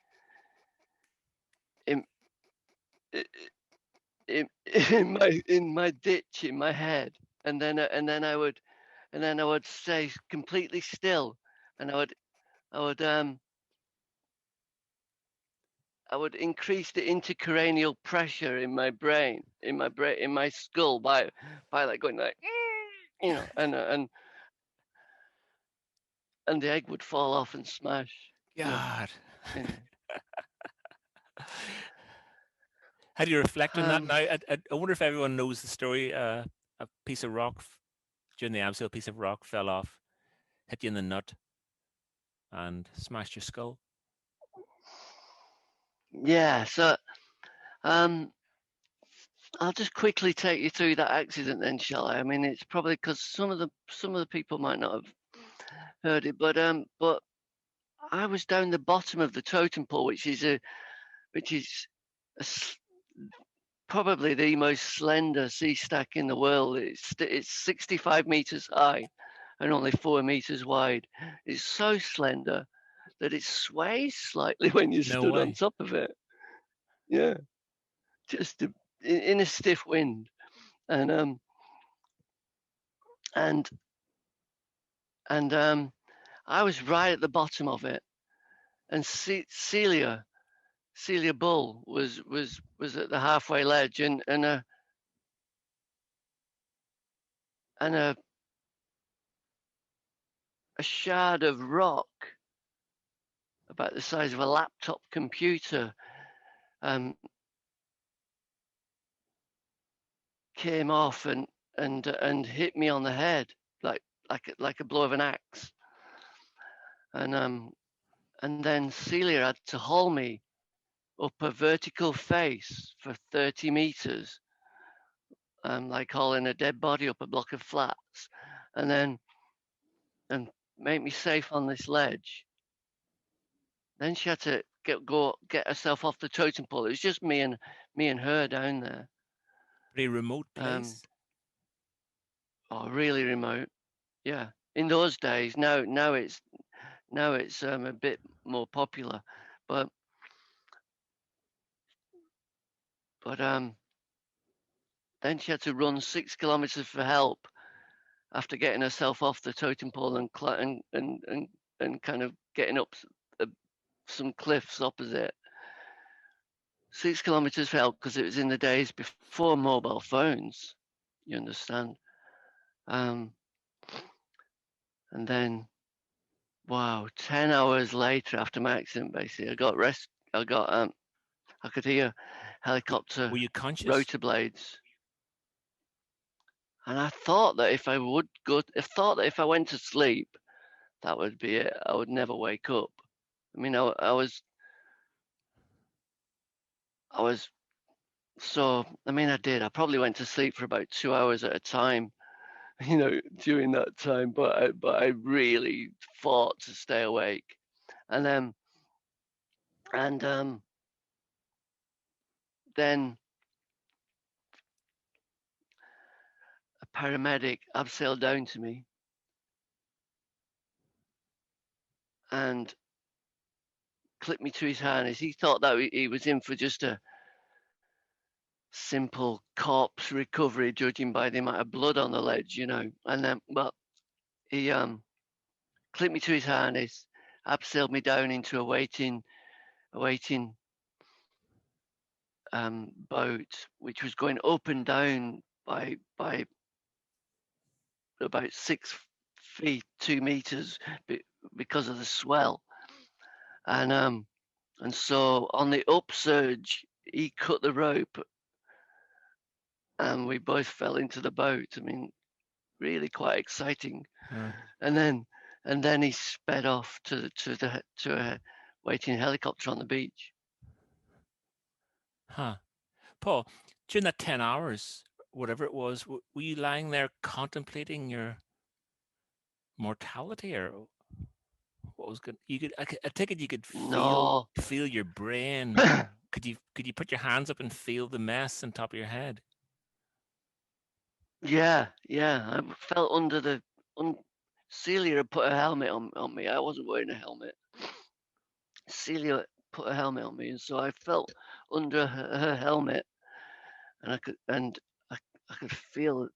ditch in my head, and then I would stay completely still, and I would increase the intercranial pressure in my brain, in my skull by like going like, and the egg would fall off and smash. God. Anyway. How do you reflect on that now? I wonder if everyone knows the story. A piece of rock during the abseil, a piece of rock fell off, hit you in the nut, and smashed your skull. Yeah. So, I'll just quickly take you through that accident then, shall I? I mean, it's probably because some of the people might not have heard it, but I was down the bottom of the Totem Pole, which is probably the most slender sea stack in the world. It's 65 meters high and only 4 meters wide. It's so slender that it sways slightly when you stood on top of it. Yeah, just in a stiff wind, and I was right at the bottom of it, and Celia Bull was at the halfway ledge, and a shard of rock about the size of a laptop computer came off and hit me on the head like a blow of an axe, and then Celia had to haul me up a vertical face for 30 meters, like hauling a dead body up a block of flats, and make me safe on this ledge. Then she had to get herself off the totem pole. It was just me and her down there. Pretty remote place. Really remote. Yeah. In those days, now it's a bit more popular, but then she had to run 6 kilometers for help after getting herself off the totem pole and kind of getting up some cliffs opposite. 6 kilometers for help because it was in the days before mobile phones, you understand. And then, wow, 10 hours later after my accident, basically, I could hear helicopter Were you conscious? rotor blades. And I thought that if I went to sleep, that would be it. I would never wake up. I mean, I was so, I mean, I did. I probably went to sleep for about 2 hours at a time, during that time, but I really fought to stay awake. And then a paramedic abseiled down to me and clipped me to his harness. He thought that he was in for just a simple corpse recovery, judging by the amount of blood on the ledge, And then, he clipped me to his harness, abseiled me down into a waiting boat, which was going up and down by about 6 feet 2 meters because of the swell, and so on the upsurge he cut the rope and we both fell into the boat. I mean, really quite exciting. And then he sped off to a waiting helicopter on the beach. Huh. Paul, during that 10 hours, whatever it was, were you lying there contemplating your mortality, or what was good? I take it you could No. feel your brain. Could you put your hands up and feel the mess on top of your head? Yeah. I felt under the Celia had put a helmet on me. I wasn't wearing a helmet. Celia put a helmet on me, and so I felt under her helmet, and I could feel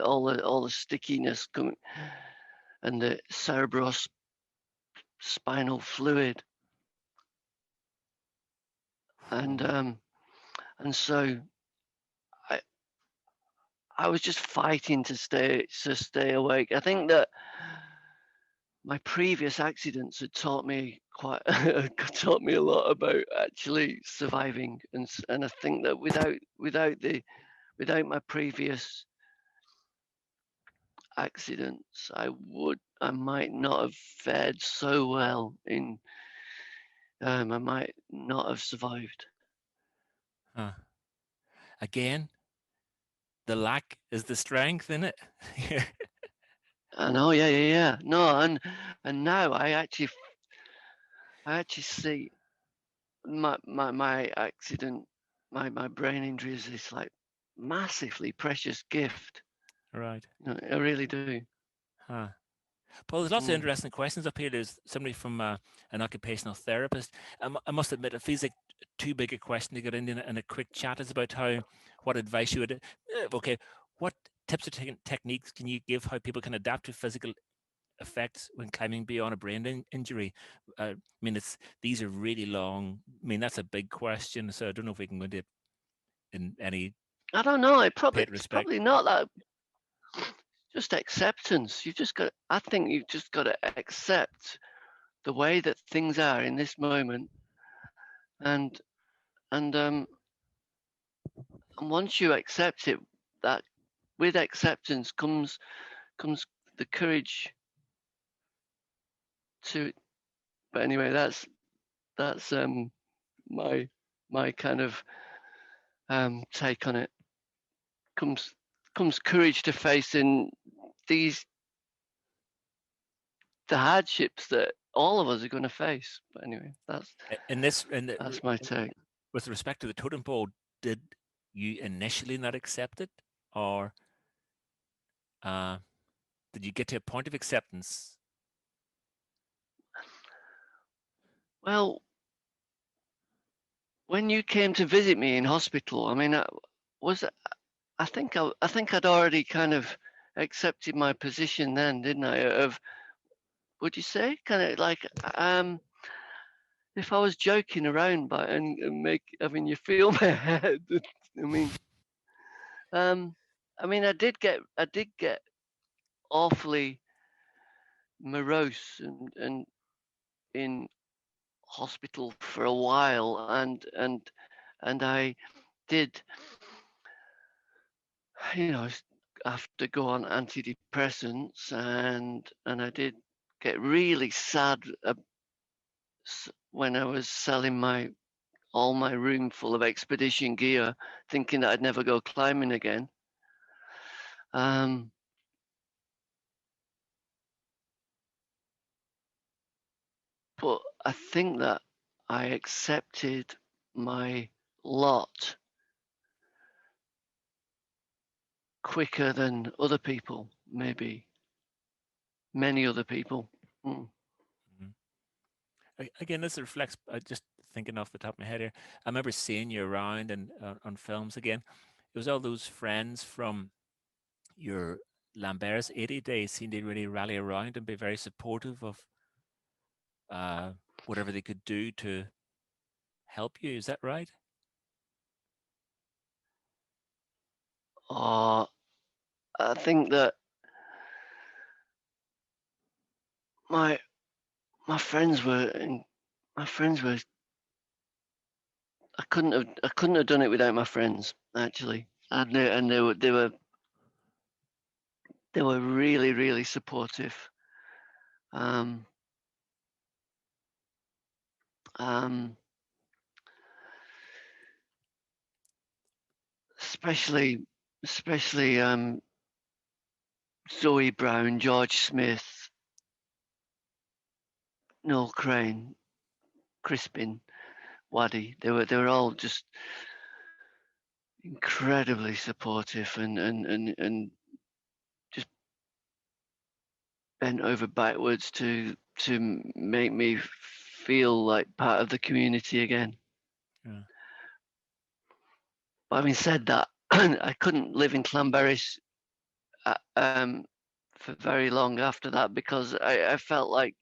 all the stickiness coming and the cerebrospinal fluid, and so I was just fighting to stay awake. I think that my previous accidents had taught me taught me a lot about actually surviving, and I think that without my previous accidents, I might not have fared so well I might not have survived. Again, the lack is the strength, isn't it? I know, yeah. No, and now I actually see my accident, my brain injury is this like massively precious gift. Right. I really do. Huh. Paul, there's lots of interesting questions up here. There's somebody from an occupational therapist. I must admit, it feels like too big a question to get in a quick chat. It's about what advice you would. Okay, what tips or techniques can you give how people can adapt to physical effects when climbing beyond a brain injury? I mean, these are really long. I mean, that's a big question. So I don't know if we can go into in any. I don't know. It's respect. probably not that. Just acceptance. I think you've just got to accept the way that things are in this moment, and once you accept it, that with acceptance comes the courage to. But anyway, that's my kind of take on it. Comes courage to facing the hardships that all of us are going to face. But anyway, that's my take. With respect to the Totem Pole, did you initially not accept it, or did you get to a point of acceptance? Well, when you came to visit me in hospital, I mean, I think I'd already kind of accepted my position then, didn't I? Would you say, kind of like, if I was joking around and having you feel my head, I mean, I did get awfully morose and in hospital for a while, and I did, have to go on antidepressants, and I did get really sad when I was selling all my room full of expedition gear, thinking that I'd never go climbing again. But I think that I accepted my lot quicker than other people, maybe many other people. Again, this reflects, just thinking off the top of my head here, I remember seeing you around and on films again. It was all those friends from your Lambert's 80 days seemed to really rally around and be very supportive of whatever they could do to help you. Is that right? Oh, I think that my my friends were my friends were. I couldn't have done it without my friends, actually, and they were really, really supportive. Um, um, especially Zoe Brown, George Smith, Noel Crane, Crispin, Waddy. They were all just incredibly supportive and just bent over backwards to make me feel like part of the community again. Yeah. But having said that, I couldn't live in Clanberis for very long after that because I felt like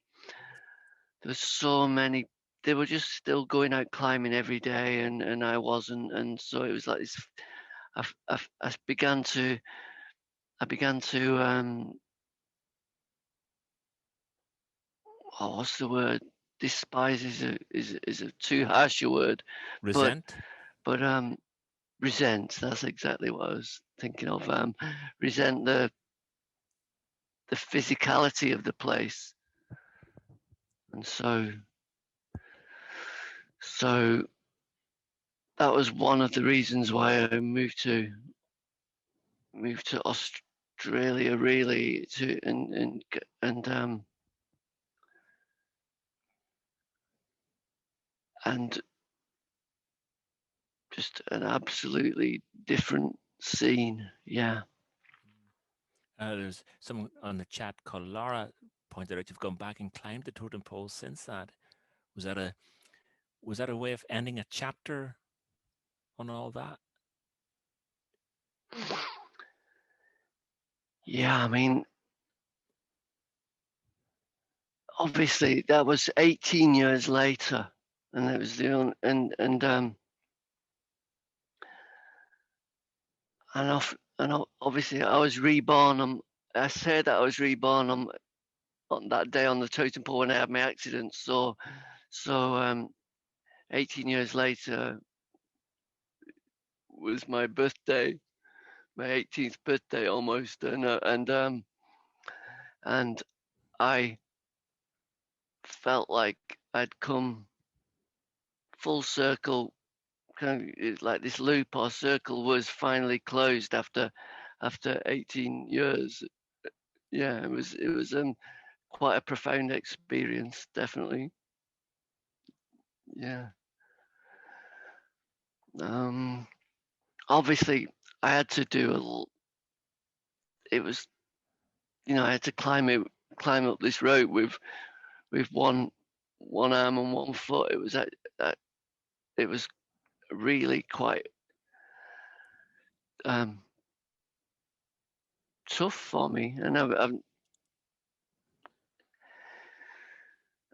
there was so many. They were just still going out climbing every day, and I wasn't, and so it was like this. I began to oh, what's the word? Despise is a too harsh a word, but Resent? but resent. That's exactly what I was thinking of. Resent the physicality of the place, and so that was one of the reasons why I moved to Australia, really, to and just an absolutely different scene. Yeah. There's someone on the chat called Laura pointed out you've gone back and climbed the totem pole since that. Was that a was that a way of ending a chapter on all that? Yeah, I mean, obviously that was 18 years later, and it was the only, and obviously I was reborn. I said that I was reborn on that day on the totem pole when I had my accident. So 18 years later was my birthday, my 18th birthday almost, and I felt like I'd come full circle, kind of like this loop or circle was finally closed after 18 years. Yeah, it was quite a profound experience, definitely. Yeah. Um, Obviously, I had to do it was, I had to climb up this rope with one arm and one foot. It was really quite um, tough for me,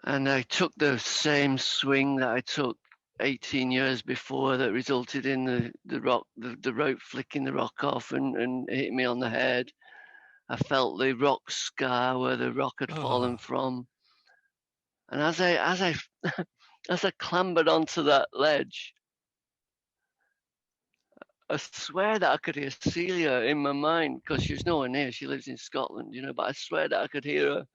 and I took the same swing that I took 18 years before that resulted in the rope flicking the rock off and hitting me on the head. I felt the rock scar where the rock had fallen Oh, from, and as I as I clambered onto that ledge, I swear that I could hear Celia in my mind because she's nowhere near. She lives in Scotland, but I swear that I could hear her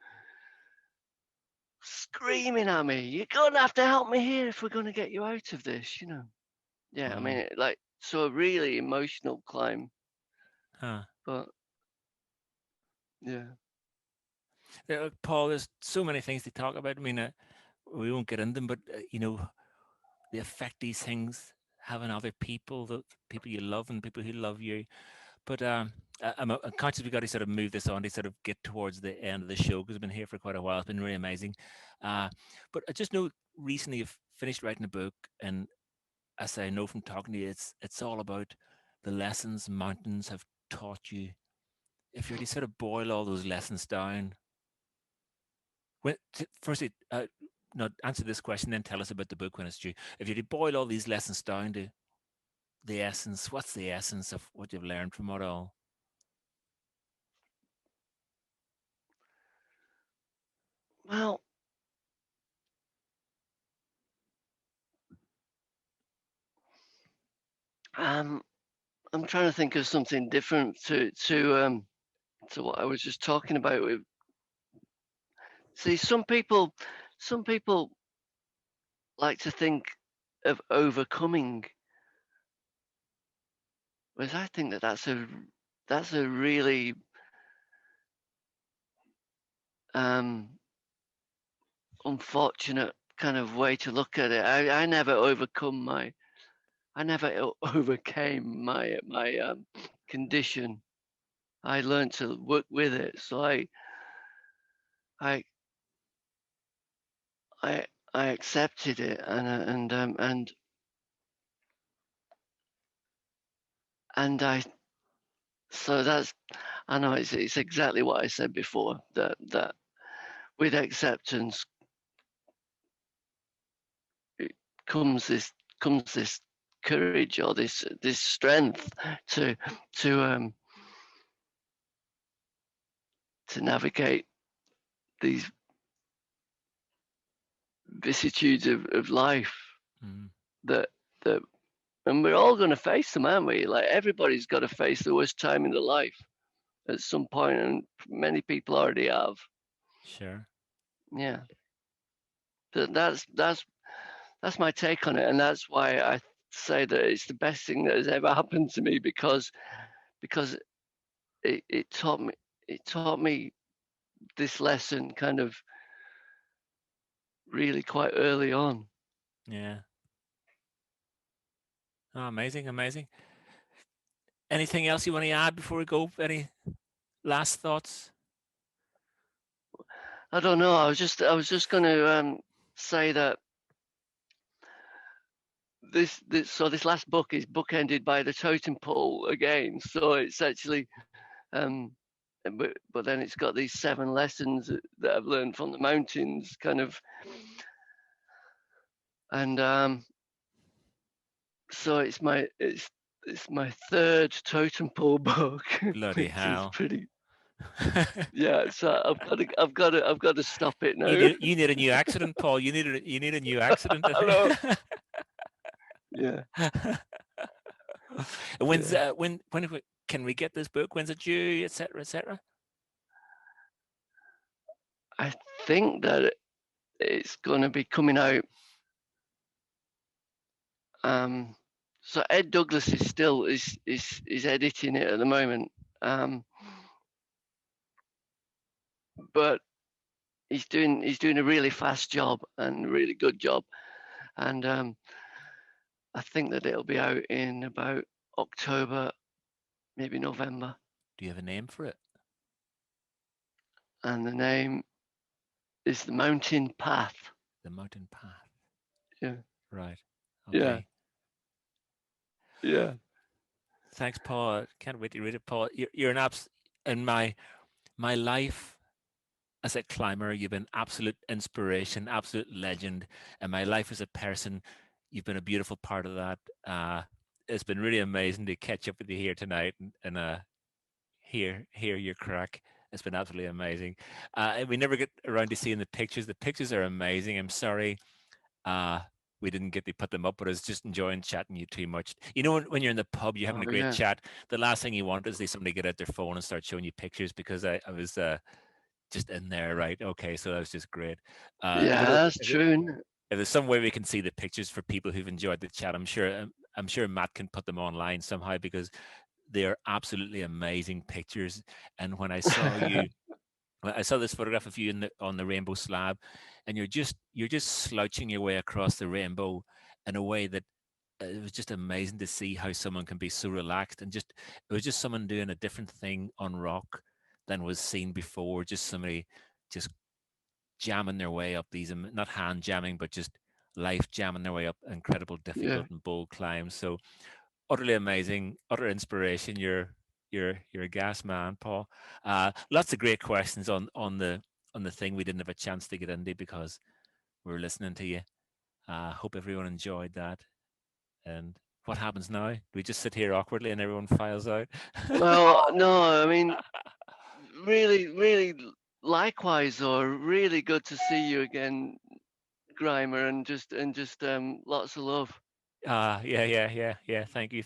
screaming at me, "You're gonna have to help me here if we're gonna get you out of this." Yeah, I wow. mean, so a really emotional climb, Huh. but yeah. Paul, there's so many things to talk about. I mean, we won't get into them, but the effect these things have on other people, the people you love and people who love you. But I'm conscious we've got to sort of move this on to sort of get towards the end of the show because I've been here for quite a while. It's been really amazing. But I just know recently you've finished writing a book, and as I know from talking to you, it's all about the lessons mountains have taught you. If you were to sort of boil all those lessons down, firstly, no, answer this question, then tell us about the book when it's due. If you were to boil all these lessons down to the essence? What's the essence of what you've learned from it all? Well, I'm trying to think of something different to what I was just talking about. With see, some people like to think of overcoming, whereas I think that that's a really unfortunate kind of way to look at it. I never overcame my condition. I learned to work with it. So I I I accepted it, and I so that's I know it's exactly what I said before, that with acceptance it comes this courage, or this strength to to to navigate these vicissitudes of life, Mm. that that and we're all going to face them, aren't we? Like, everybody's got to face the worst time in their life at some point, and many people already have. Sure. Yeah. That's my take on it, and that's why I say that it's the best thing that has ever happened to me, because it taught me this lesson kind of really quite early on. Yeah. Oh, amazing, amazing. Anything else you want to add before we go? Any last thoughts? I don't know. I was just going to say that this last book is bookended by the Totem Pole again. So it's actually, but then it's got these 7 lessons that I've learned from the mountains, kind of, and so it's my 3rd Totem Pole book, Bloody which is hell. pretty. Yeah, so I've got to stop it now. You need a new accident, Paul. You need a new accident. Hello. Yeah. When's Yeah. when can we get this book? When's it due, etc., etc.? I think that it's going to be coming out. So Ed Douglas is still is editing it at the moment, but he's doing a really fast job and a really good job, and I think that it'll be out in about October, maybe November. Do you have a name for it? And the name is The Mountain Path. The Mountain Path. Yeah. Right. Yeah. Okay. Yeah. Thanks, Paul. Can't wait to read it, Paul. You're an in my life as a climber. You've been absolute inspiration, absolute legend, and my life as a person. You've been a beautiful part of that. It's been really amazing to catch up with you here tonight and hear your crack. It's been absolutely amazing. We never get around to seeing the pictures. The pictures are amazing. I'm sorry we didn't get to put them up, but I was just enjoying chatting you too much. You know, when you're in the pub, you're having a great Yeah. chat. The last thing you want is somebody get out their phone and start showing you pictures, because I was just in there, right? Okay, so that was just great. Yeah, that's true. If there's some way we can see the pictures for people who've enjoyed the chat, I'm sure Matt can put them online somehow, because they're absolutely amazing pictures. And when I saw you, I saw this photograph of you on the rainbow slab, and you're just slouching your way across the rainbow in a way that it was just amazing to see how someone can be so relaxed, and just it was just someone doing a different thing on rock than was seen before. Just somebody just jamming their way up these, not hand jamming, but just life jamming their way up incredible, difficult, and bold climbs. So utterly amazing, utter inspiration. You're a gas man, Paul. Lots of great questions on the thing we didn't have a chance to get into because we were listening to you. Hope everyone enjoyed that, and What happens now? Do we just sit here awkwardly and everyone files out? Well, no, I mean, really, really, likewise, or really good to see you again, Grimer, and just lots of love. Yeah. Thank you.